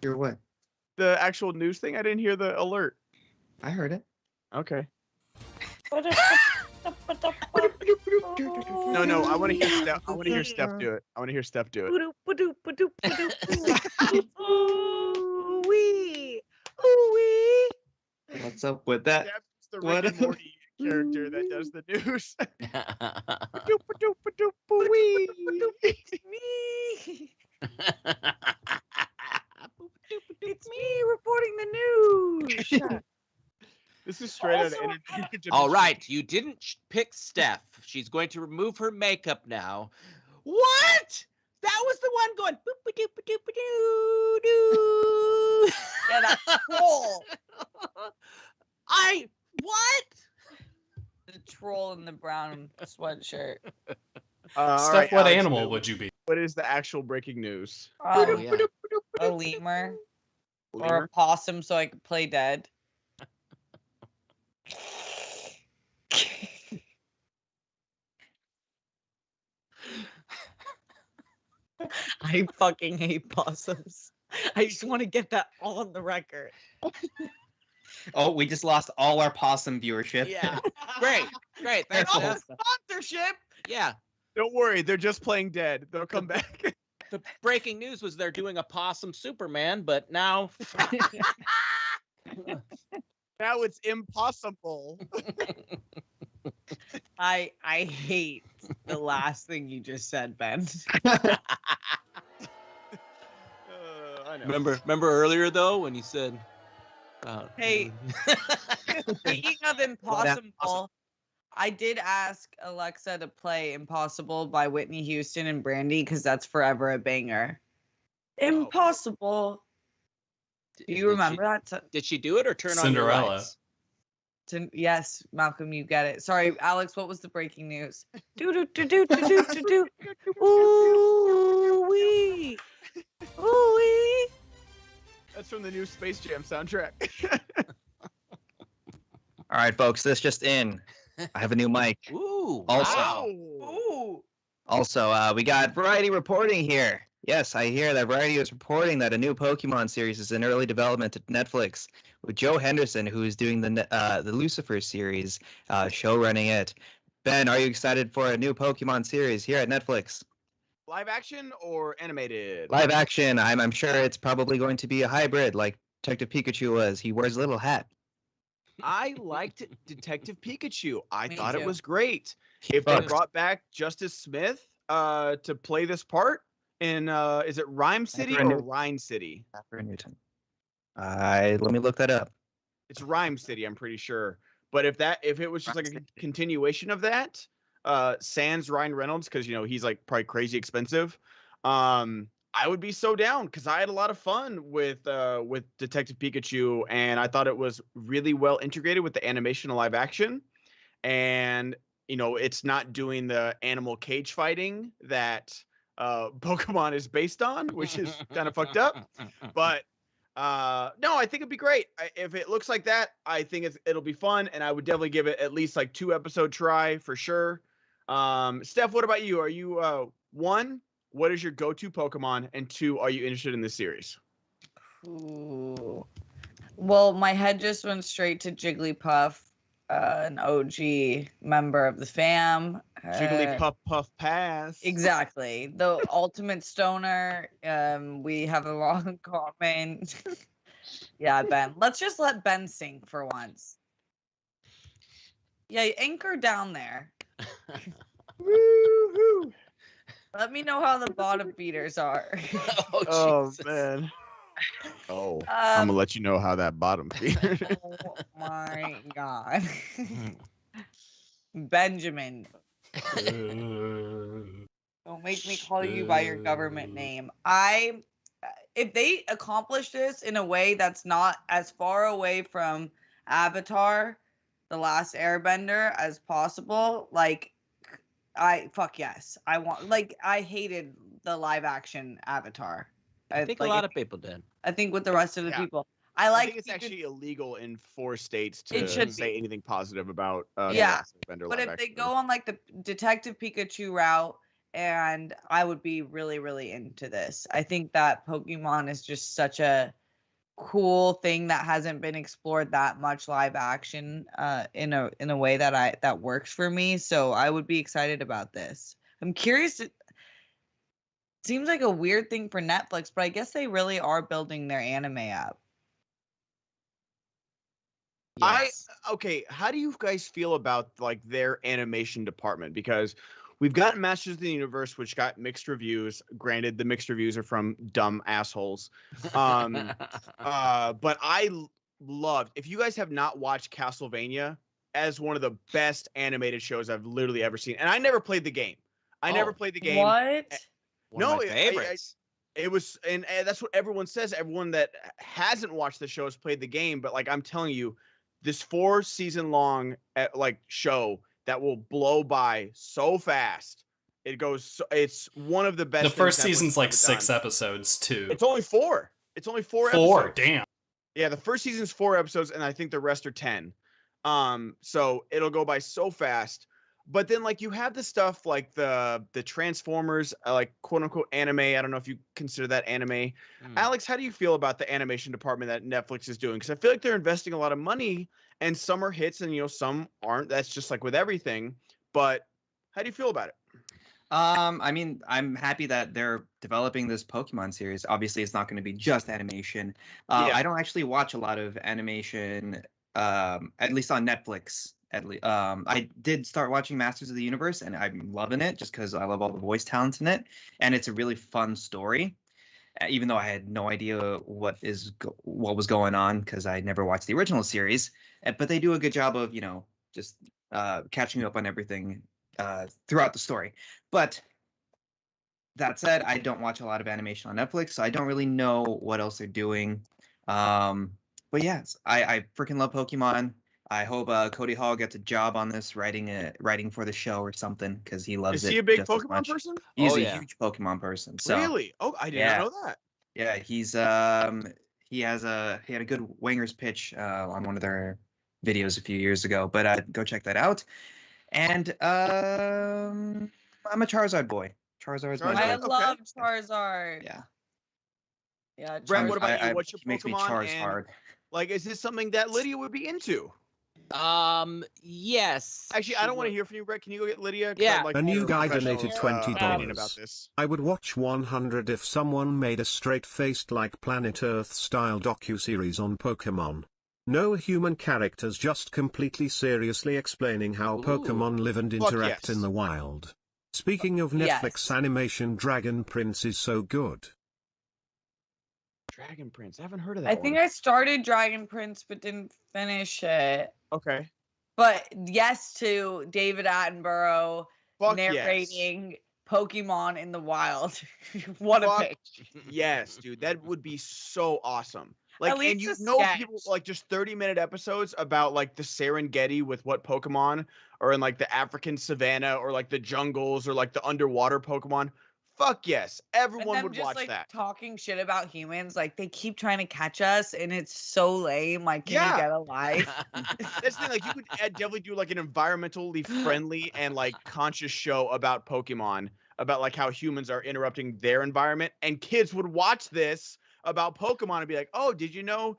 Hear what? The actual news thing? I didn't hear the alert. I heard it. Okay. No, I want to hear Steph. I want to hear Steph do it. I want to hear Steph do it. Ooh-wee. What's up with that? Steph's the What? Rick and Morty character that does the news. It's me reporting the news. This is straight out of Also, Entertainment. All right, you didn't pick Steph. She's going to remove her makeup now. What? That was the one going boop-a-doop-a-doop-a-doo-doo. Yeah, that's troll. What? The troll in the brown sweatshirt. all Steph, right, what Alex, animal would you be? What is the actual breaking news? Oh, yeah. A lemur or a Lemur? possum, so I could play dead. I fucking hate possums. I just want to get that on the record. Oh, we just lost all our possum viewership. Yeah. Great. Thanks, No Steph. sponsorship. Yeah. Don't worry, they're just playing dead. They'll come back. The breaking news was they're doing a possum Superman, but now Now it's impossible. I hate the last thing you just said, Ben. I know. remember earlier though when you said Hey, speaking of Impossible, I did ask Alexa to play Impossible by Whitney Houston and Brandy because that's forever a banger. Impossible. Do you remember that? Did she do it or turn Cinderella. on your lights? Yes, Malcolm, you get it. Sorry, Alex, what was the breaking news? Do do do do do do do do. Ooh wee. Ooh wee. That's from the new Space Jam soundtrack. All right, folks, this just in. I have a new mic. Ooh. Also, Wow. Ooh. Also, we got Variety reporting here. Yes, I hear that Variety is reporting that a new Pokemon series is in early development at Netflix, with Joe Henderson, who is doing the Lucifer series, show running it. Ben, are you excited for a new Pokemon series here at Netflix? Live action or animated? Live action. I'm sure it's probably going to be a hybrid, like Detective Pikachu was. He wears a little hat. I liked Detective Pikachu. I Me thought it too. was great. If they brought back Justice Smith to play this part in is it Rhyme City or Rhine City? Zachary Newton. Let me look that up. It's Rhyme City, I'm pretty sure. But if it was just like a continuation of that, sans Ryan Reynolds, because he's like probably crazy expensive. I would be so down because I had a lot of fun with Detective Pikachu, and I thought it was really well integrated with the animation and live action. And it's not doing the animal cage fighting that Pokemon is based on, which is kind of fucked up. But no, I think it'd be great. If it looks like that, I think it'll be fun, and I would definitely give it at least like 2-episode try for sure. Steph, what about you? Are you one? What is your go-to Pokemon? And 2, are you interested in this series? Ooh. Well, my head just went straight to Jigglypuff, an OG member of the fam. Jigglypuff Puff Pass. Exactly. The ultimate stoner. We have a long common. Yeah, Ben. Let's just let Ben sing for once. Yeah, anchor down there. Woo-hoo. Let me know how the bottom feeders are. Oh man. Oh, I'm gonna let you know how that bottom feeder. Oh my god. Benjamin. Don't make me call you by your government name. If they accomplish this in a way that's not as far away from Avatar, The Last Airbender as possible, like fuck yes. I hated the live action Avatar. I think a lot of people did. I think with the rest of the people. I think it's actually illegal in 4 states to say anything positive about The Last Airbender but live if they action. go on like the Detective Pikachu route, and I would be really, really into this. I think that Pokemon is just such a cool thing that hasn't been explored that much live action in a way that works for me. So I would be excited about this. I'm curious. It seems like a weird thing for Netflix, but I guess they really are building their anime up. Yes. Okay, how do you guys feel about like their animation department? Because we've gotten Masters of the Universe, which got mixed reviews. Granted, the mixed reviews are from dumb assholes. But I loved. If you guys have not watched Castlevania, as one of the best animated shows I've literally ever seen, and I never played the game. I never played the game. What? One of my favorites. It was, and that's what everyone says. Everyone that hasn't watched the show has played the game, but like I'm telling you, this 4-season long like show that will blow by so fast It goes. It's one of the best. The first things Netflix season's has like ever 6 done. episodes too. It's only 4. It's only 4 4, episodes. damn. Yeah, the first season's 4 episodes, and I think the rest are 10. So it'll go by so fast. But then like you have the stuff like the Transformers, like quote unquote anime. I don't know if you consider that anime. Alex, how do you feel about the animation department that Netflix is doing? Because I feel like they're investing a lot of money, and some are hits, and some aren't. That's just like with everything. But how do you feel about it? I mean, I'm happy that they're developing this Pokemon series. Obviously, it's not going to be just animation. I don't actually watch a lot of animation, at least on Netflix. I did start watching Masters of the Universe, and I'm loving it just because I love all the voice talent in it, and it's a really fun story. Even though I had no idea what was going on because I never watched the original series, but they do a good job of just catching you up on everything throughout the story. But that said, I don't watch a lot of animation on Netflix, so I don't really know what else they're doing. But yes, I freaking love Pokemon. I hope Cody Hall gets a job on this writing for the show or something because he loves it. Is he a big just as Pokemon much. person? He's a huge Pokemon person. So, really? Oh, I did not know that. Yeah, he's he had a good wingers pitch on one of their videos a few years ago. But go check that out. And I'm a Charizard boy. Charizard's my I boy. love Charizard. Yeah. Yeah. Brent, what about you? What's your he makes me Pokemon? Charizard. And, like, is this something that Lydia would be into? Yes. Actually, I don't want to hear from you, Brett. Can you go get Lydia? Yeah. A new guy professional, donated opinion about $20. this. I would watch 100 if someone made a straight-faced like Planet Earth style docuseries on Pokemon. No human characters, just completely seriously explaining how Pokemon live and interact in the wild. Speaking of Netflix animation, Dragon Prince is so good. Dragon Prince. I haven't heard of that I think I started Dragon Prince but didn't finish it. Okay. But yes to David Attenborough narrating Pokemon in the wild. What a pick. Yes, dude. That would be so awesome. Like, At least and you a know, sketch. people like just 30-minute episodes about like the Serengeti with what Pokemon, or in like the African savannah, or like the jungles, or like the underwater Pokemon. Fuck yes, everyone would just, watch like, that. Talking shit about humans, like they keep trying to catch us, and it's so lame. Like, can you get a life? That's the thing. Like, you could definitely do like an environmentally friendly and like conscious show about Pokemon, about like how humans are interrupting their environment, and kids would watch this about Pokemon and be like, "Oh, did you know,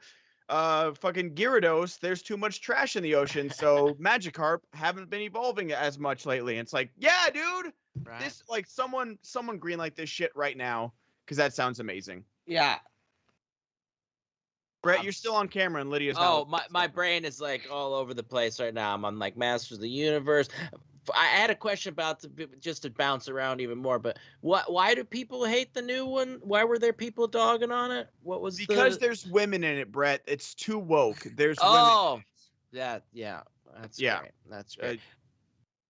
fucking Gyarados? There's too much trash in the ocean, so Magikarp haven't been evolving as much lately." And it's like, yeah, dude. Right. This, like, someone greenlight this shit right now, because that sounds amazing. Yeah. Brett, you're still on camera, and Lydia's not. Oh, my brain is like all over the place right now. I'm on like Masters of the Universe. I had a question about just to bounce around even more, but why do people hate the new one? Why were there people dogging on it? What was there's women in it, Brett. It's too woke. There's women. Oh, yeah, that's great. That's great.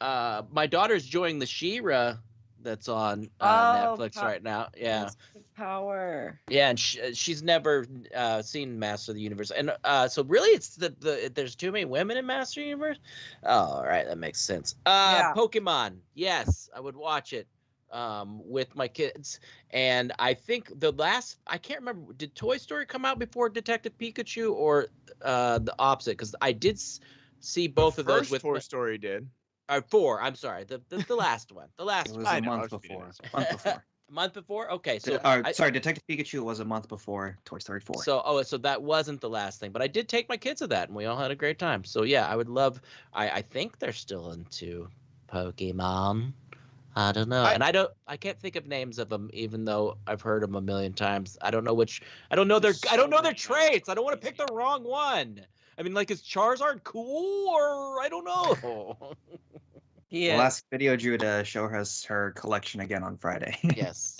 My daughter's enjoying the She-Ra that's on Netflix right now. Yeah. Power. Yeah, and she's never seen Master of the Universe, and so really, it's there's too many women in Master of the Universe. Oh, all right, that makes sense. Pokemon, yes, I would watch it with my kids, and I think I can't remember, did Toy Story come out before Detective Pikachu, or the opposite? Because I did see both of those with Toy Story did. 4. I'm sorry, the last one. The last one. It was a month before. A month before? Okay, so sorry, Detective Pikachu was a month before Toy Story 4. So that wasn't the last thing, but I did take my kids to that, and we all had a great time. So yeah, I would love. I think they're still into Pokemon. I don't know, I can't think of names of them, even though I've heard them a million times. I don't know their traits. I don't want to pick the wrong one. I mean, like, is Charizard cool, or I don't know. We'll ask Video Drew to show us her collection again on Friday. Yes.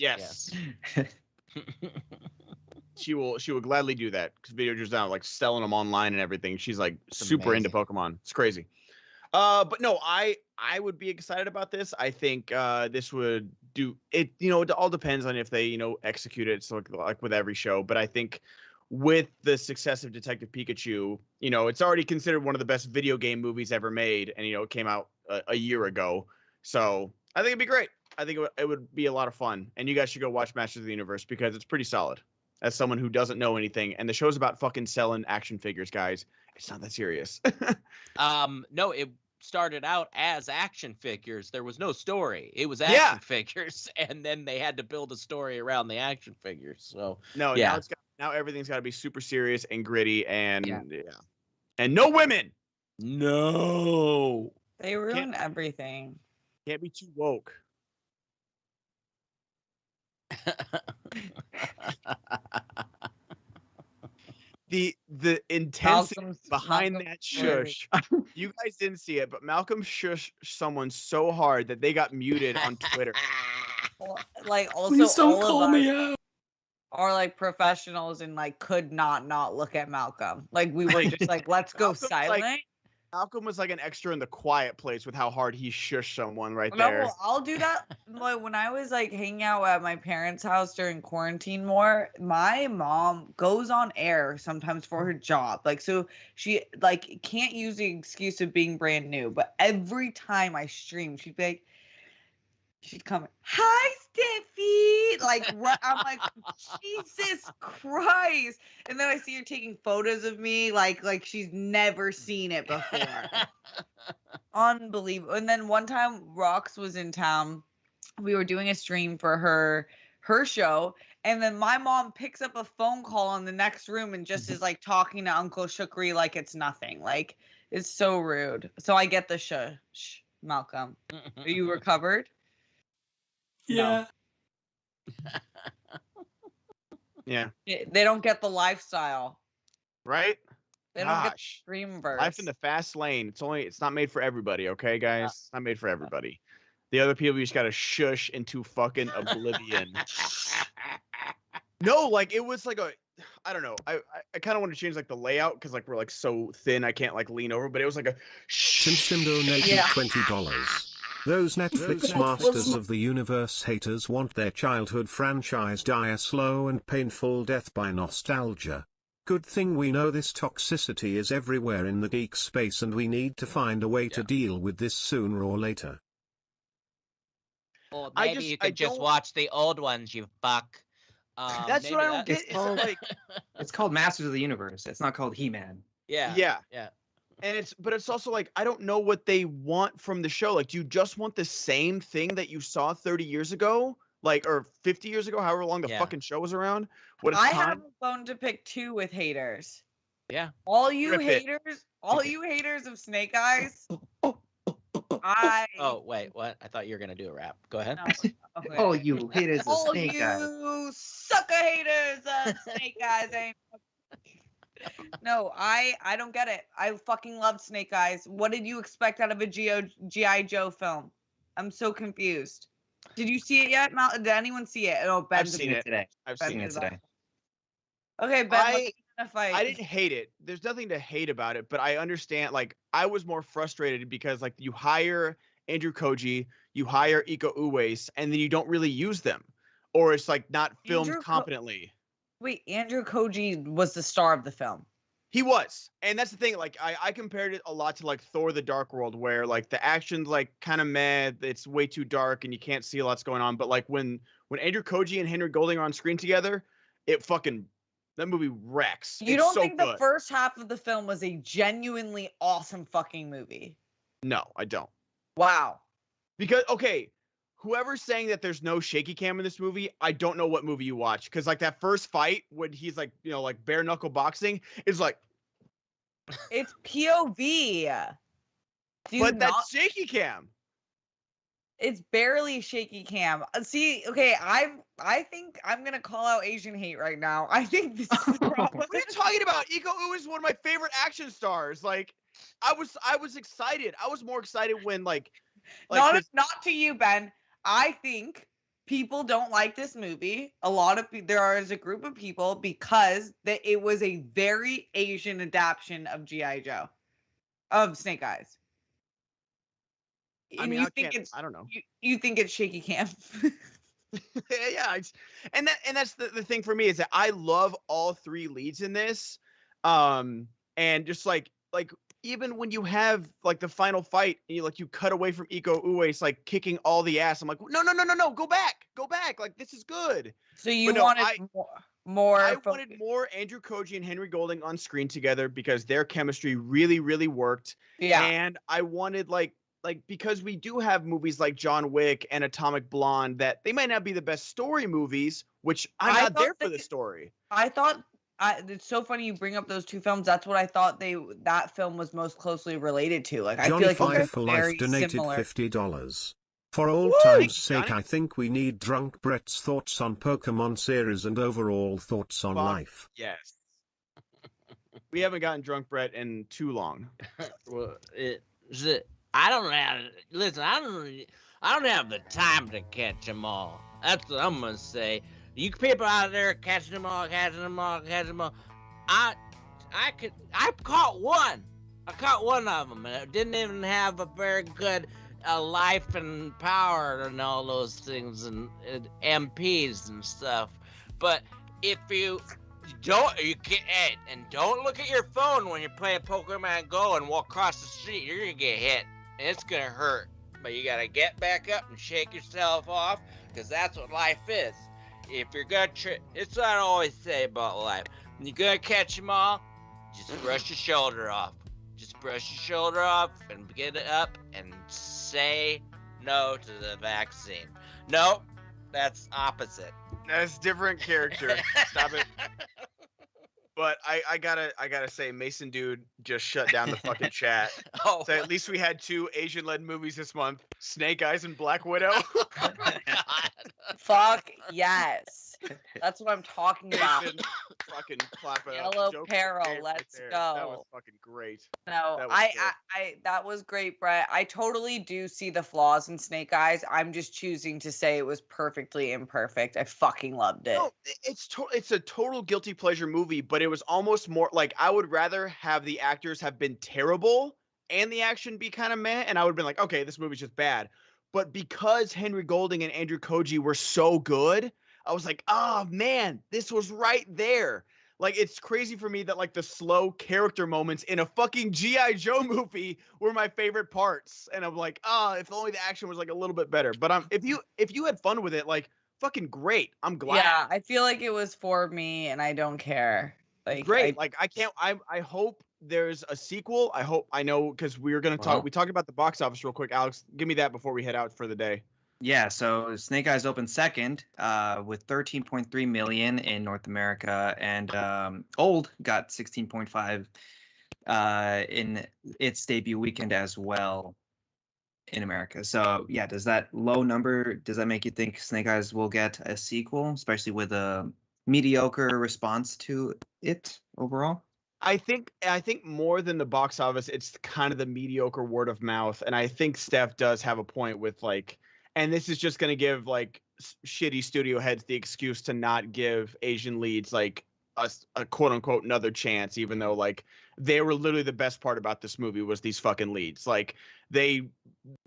She will gladly do that, because Video Drew's now like selling them online and everything. She's like super into Pokemon. It's crazy. But no, I would be excited about this. I think this would do it. It all depends on if they execute it. So like with every show, but I think with the success of Detective Pikachu, it's already considered one of the best video game movies ever made, and it came out a year ago. So I think it'd be great. I think it would be a lot of fun, and you guys should go watch Masters of the Universe because it's pretty solid. As someone who doesn't know anything, and the show's about fucking selling action figures, guys. It's not that serious. No, it started out as action figures. There was no story. It was action figures, and then they had to build a story around the action figures. So no, now everything's got to be super serious and gritty, and and no women. No, they ruin everything. Can't be too woke. The intensity behind that shush. You guys didn't see it, but Malcolm shushed someone so hard that they got muted on Twitter. Like, also, please don't all call of me us out. Are like professionals and like could not look at Malcolm. Like we were just like, let's go silent. Malcolm was like an extra in The Quiet Place with how hard he shushed someone right No, there. I'll do that. Like when I was like hanging out at my parents' house during quarantine more, my mom goes on air sometimes for her job. Like, so she like can't use the excuse of being brand new, but every time I stream, she'd be like, she'd come, hi, Steffi. Like, I'm like, Jesus Christ. And then I see her taking photos of me like she's never seen it before. Unbelievable. And then one time Rox was in town. We were doing a stream for her show. And then my mom picks up a phone call in the next room and just is like talking to Uncle Shukri like it's nothing. Like, it's so rude. So I get the shush, Malcolm. Are you recovered? Yeah. No. Yeah. They don't get the lifestyle. Right? They don't get the Dreamverse. Life in the fast lane. It's not made for everybody, okay, guys? It's not made for everybody. The other people you just gotta shush into fucking oblivion. No, like it was like I don't know. I kind of want to change like the layout because like we're like so thin I can't like lean over, but it was like a Sim donated $20. Those Netflix masters of the universe haters want their childhood franchise die a slow and painful death by nostalgia. Good thing we know this toxicity is everywhere in the geek space and we need to find a way to deal with this sooner or later. Or maybe you could just watch the old ones, you fuck. That's what I don't get. It's called Masters of the Universe. It's not called He-Man. Yeah. And it's also like I don't know what they want from the show. Like, do you just want the same thing that you saw 30 years ago? Like, or 50 years ago, however long the fucking show was around? I have a bone to pick too with haters. Yeah. All you haters of Snake Eyes. Oh, wait, what? I thought you were gonna do a rap. Go ahead. No, okay. Oh, you haters of Snake Eyes. All you sucker haters of Snake Eyes ain't. No, I don't get it. I fucking love Snake Eyes. What did you expect out of a G.I. Joe film? I'm so confused. Did you see it yet, Mal? Did anyone see it? Oh, I've seen it today. Okay, Ben, I didn't hate it. There's nothing to hate about it, but I understand. Like, I was more frustrated because, like, you hire Andrew Koji, you hire Iko Uwais, and then you don't really use them, or it's like not filmed competently. Wait, Andrew Koji was the star of the film. He was, and that's the thing. Like, I compared it a lot to like Thor: The Dark World, where like the action's like kind of meh. It's way too dark, and you can't see a lot's going on. But like when Andrew Koji and Henry Golding are on screen together, that movie wrecks. You don't think the first half of the film was a genuinely awesome fucking movie? No, I don't. Wow. Because, okay, whoever's saying that there's no shaky cam in this movie, I don't know what movie you watch. Because, like, that first fight when he's, like, you know, like, bare knuckle boxing is like... It's POV. But that's shaky cam. It's barely shaky cam. See, okay, I think I'm gonna call out Asian hate right now. I think this is the problem. What are you talking about? Iko Uwais is one of my favorite action stars. Like, I was excited. I was more excited when like not to you, Ben. I think people don't like this movie. There is a group of people because it was a very Asian adaptation of G.I. Joe, of Snake Eyes. I mean, I don't know. You think it's shaky cam? Yeah, and that's the thing for me is that I love all three leads in this, and just like even when you have like the final fight, you cut away from Iko Uwais like kicking all the ass. I'm like, no, go back. Like this is good. So you no, wanted more. I wanted more Andrew Koji and Henry Golding on screen together because their chemistry really, really worked. Yeah. And I wanted like because we do have movies like John Wick and Atomic Blonde that they might not be the best story movies, which I'm not there for the story. I thought it's so funny you bring up those two films. That's what I thought that film was most closely related to. Like Johnny I feel like Five for Life very donated similar. $50. For old time's sake, I think we need Drunk Brett's thoughts on Pokemon series and overall thoughts on life. Yes. We haven't gotten Drunk Brett in too long. Well, I don't have. Listen, I don't have the time to catch them all. That's what I'm gonna say. You people out there catching them all. I caught one. I caught one of them, and it didn't even have a very good life and power and all those things and MPs and stuff. But if you don't look at your phone when you're playing Pokemon Go and walk across the street. You're gonna get hit, and it's gonna hurt. But you gotta get back up and shake yourself off, because that's what life is. If you're gonna it's what I always say about life. When you're gonna catch them all, just brush your shoulder off. Just brush your shoulder off and get it up and say no to the vaccine. No, that's opposite. That's different character. Stop it. But I gotta say, Mason Dude just shut down the fucking chat. Oh, so at least we had 2 Asian-led movies this month: Snake Eyes and Black Widow. Oh my God. Fuck yes. That's what I'm talking about. Fucking clap it up. Yellow Joke Peril, right let's there. go. That was fucking great. No, That was that was great, Brett. I totally do see the flaws in Snake Eyes. I'm just choosing to say it was perfectly imperfect. I fucking loved it. No, it's a total guilty pleasure movie, but it was almost more like I would rather have the actors have been terrible and the action be kind of meh, and I would have been like, okay, this movie's just bad. But because Henry Golding and Andrew Koji were so good, I was like, oh man, this was right there. Like, it's crazy for me that like the slow character moments in a fucking G.I. Joe movie were my favorite parts. And I'm like, if only the action was like a little bit better. But if you had fun with it, like fucking great. I'm glad. Yeah, I feel like it was for me and I don't care. Like great. I hope there's a sequel. I know, because we were gonna talk. We talked about the box office real quick. Alex, give me that before we head out for the day. Yeah, so Snake Eyes opened second with 13.3 million in North America, and Old got 16.5 in its debut weekend as well in America. So yeah, does that low number, does that make you think Snake Eyes will get a sequel, especially with a mediocre response to it overall? I think more than the box office, it's kind of the mediocre word of mouth, and I think Steph does have a point with like. And this is just going to give like shitty studio heads the excuse to not give Asian leads like a quote unquote another chance, even though like they were literally the best part about this movie was these fucking leads. Like they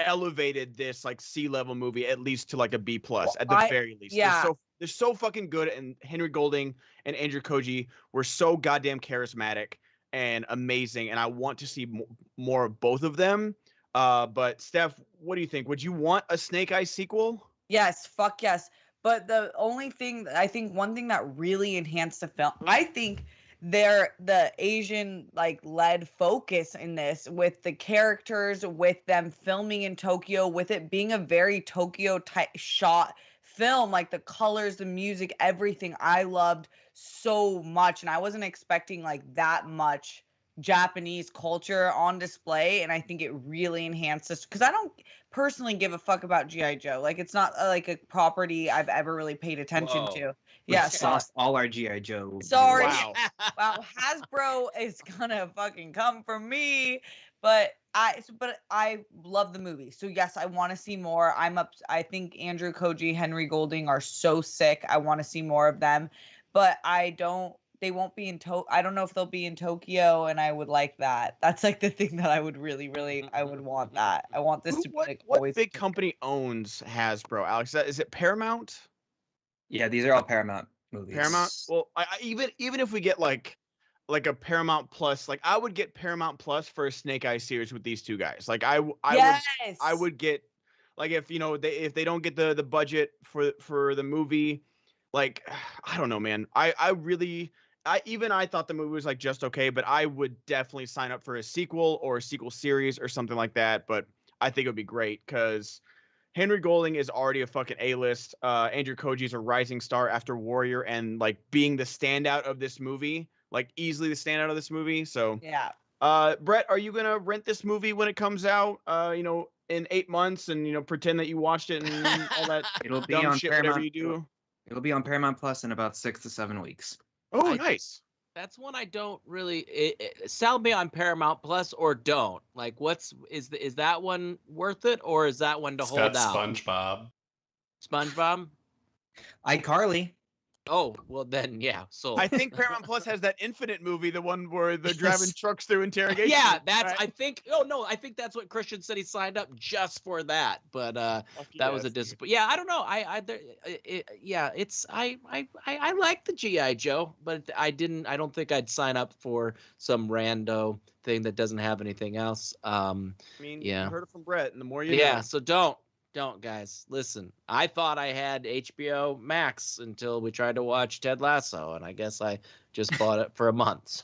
elevated this like C-level movie at least to like a B+ at the very least. Yeah. They're so fucking good, and Henry Golding and Andrew Koji were so goddamn charismatic and amazing, and I want to see more of both of them. But Steph, what do you think? Would you want a Snake Eyes sequel? Yes, fuck yes. But the only thing, I think one thing that really enhanced the film, I think the Asian like led focus in this with the characters, with them filming in Tokyo, with it being a very Tokyo type shot film, like the colors, the music, everything I loved so much. And I wasn't expecting like that much Japanese culture on display, and I think it really enhanced this, because I don't personally give a fuck about G.I. Joe. Like, it's not like a property I've ever really paid attention to. Yeah, lost all our G.I. Joe. Sorry. Wow. Hasbro is gonna fucking come for me. But I love the movie. So yes, I want to see more. I think Andrew Koji, Henry Golding are so sick. I want to see more of them. But they won't be in I don't know if they'll be in Tokyo, and I would like that. That's like the thing that I would really, I would want that. I want this to be like what always. Big company owns Hasbro, Alex? Is it Paramount? Yeah, these are all Paramount movies. Paramount. Well, even if we get like like a Paramount Plus. Like I would get Paramount Plus for a Snake Eyes series with these two guys. Like I would get, like, if if they don't get the budget for the movie, like I don't know, man. I thought the movie was like just okay, but I would definitely sign up for a sequel or a sequel series or something like that. But I think it would be great because Henry Golding is already a fucking A-list. Andrew Koji is a rising star after Warrior and like being the standout of this movie, like easily the standout of this movie. So Yeah. Brett, are you gonna rent this movie when it comes out? In 8 months, and pretend that you watched it and all that It'll be dumb on shit, Paramount. whatever you do. It'll be on Paramount Plus in about 6 to 7 weeks. Oh, nice. That's one I don't really sell me on Paramount Plus or don't. Like, is that one worth it, or is that one to It's hold got out? SpongeBob. SpongeBob? iCarly. Oh, well then, yeah. So I think Paramount Plus has that Infinite movie, the one where they're driving trucks through interrogation. yeah, that's. right? I think. Oh no, I think that's what Kristian said. He signed up just for that, but that was a disappointment. Yeah, I don't know. I like the GI Joe, but I don't think I'd sign up for some rando thing that doesn't have anything else. I mean, yeah. you heard it from Brett, and the more you Yeah, know. so don't guys listen. I thought I had HBO Max until we tried to watch Ted Lasso, and I guess I just bought it for a month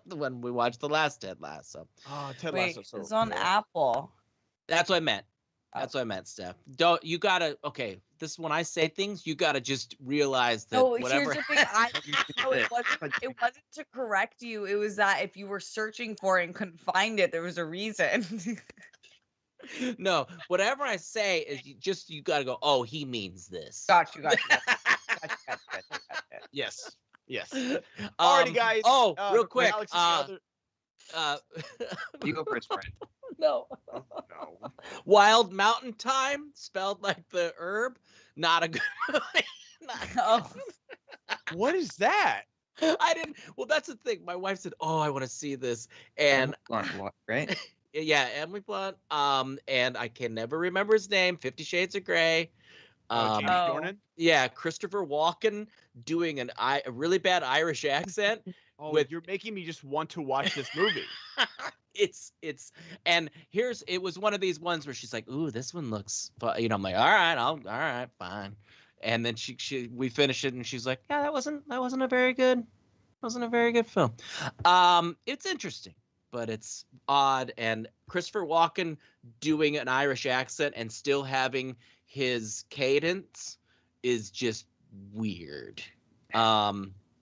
when we watched the last Ted Lasso. Oh, Ted Wait, Lasso. it's on Apple. That's what I meant. That's what I meant, Steph. You gotta this when I say things, you gotta just realize that whatever. Here's the thing. It wasn't to correct you. It was that if you were searching for it and couldn't find it, there was a reason. No, whatever I say is you gotta go, oh, he means this. Got you. Yes. Alrighty, guys. Oh, real quick. Alex, You go first, Brett. No. Wild Mountain Time, spelled like the herb. Not a good movie. What is that? I didn't. Well, that's the thing. My wife said, "Oh, I want to see this," and right? Yeah, Emily Blunt. And I can never remember his name. 50 Shades of Grey. Jamie Dornan? Yeah, Christopher Walken doing a really bad Irish accent. Oh, you're making me just want to watch this movie. It's and it was one of these ones where she's like, "Ooh, this one looks fun." I'm like, "All right, fine." And then we finished it, and she's like, "Yeah, that wasn't a very good film." It's interesting, but it's odd. And Christopher Walken doing an Irish accent and still having his cadence is just weird.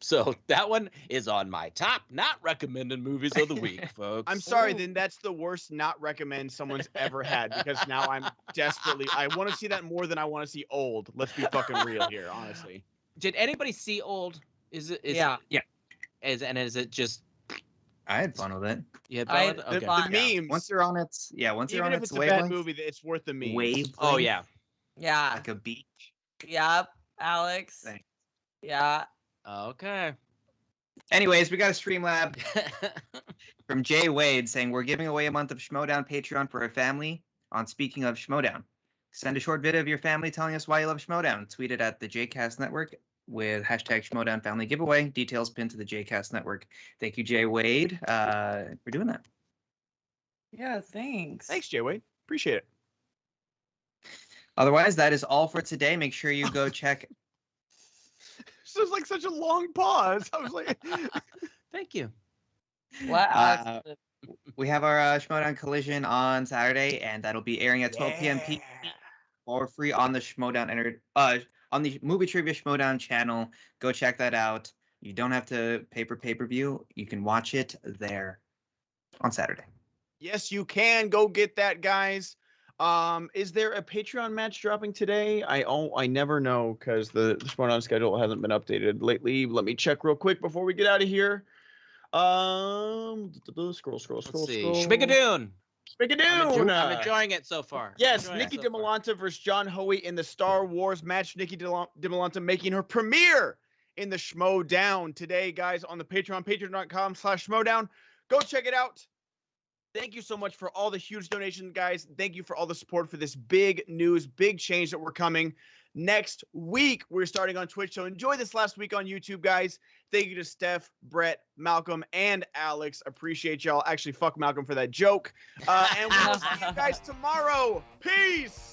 So that one is on my top not recommended movies of the week, folks. I'm sorry, then that's the worst not recommend someone's ever had, because now I'm I want to see that more than I want to see Old. Let's be fucking real here, honestly. Did anybody see Old? Yeah. Is it just? I had fun with it. You had fun with it? Okay. The memes. Once you're on its even if it's a bad movie, it's worth the memes. Wave. Oh yeah. Yeah. Like a beach. Yep. Alex. Thanks. Yeah. Okay. Anyways, we got a Streamlab from Jay Wade saying we're giving away a month of Schmoedown Patreon for a family on Speaking of Schmoedown. Send a short video of your family telling us why you love Schmoedown. Tweet it at the JCast Network with hashtag Schmoedown Family Giveaway. Details pinned to the JCast Network. Thank you, Jay Wade, for doing that. Yeah, thanks. Thanks, Jay Wade. Appreciate it. Otherwise, that is all for today. Make sure you go check. This was like such a long pause. I was like, thank you. Wow. We have our Schmoedown Collision on Saturday, and that'll be airing at 12 p.m. for free on the Schmoedown on the Movie Trivia Schmoedown channel. Go check that out. You don't have to pay for pay-per-view. You can watch it there on Saturday. yes, you can go get that, guys. Is there a Patreon match dropping today? I never know because the Schmoedown schedule hasn't been updated lately. Let me check real quick before we get out of here. Scroll. Let's see. Schmoedown. Schmoedown. I'm enjoying it so far. Yes, Nikki DiMolanta versus John Hoey in the Star Wars match. Nikki DiMolanta making her premiere in the Schmoedown today, guys, on the Patreon, patreon.com/Schmoedown. Go check it out. Thank you so much for all the huge donations, guys. Thank you for all the support for this big news, big change that we're coming. next week. We're starting on Twitch, so enjoy this last week on YouTube, guys. Thank you to Steph, Brett, Malcolm, and Alex. Appreciate y'all. Actually, fuck Malcolm for that joke. And we'll see you guys tomorrow. Peace.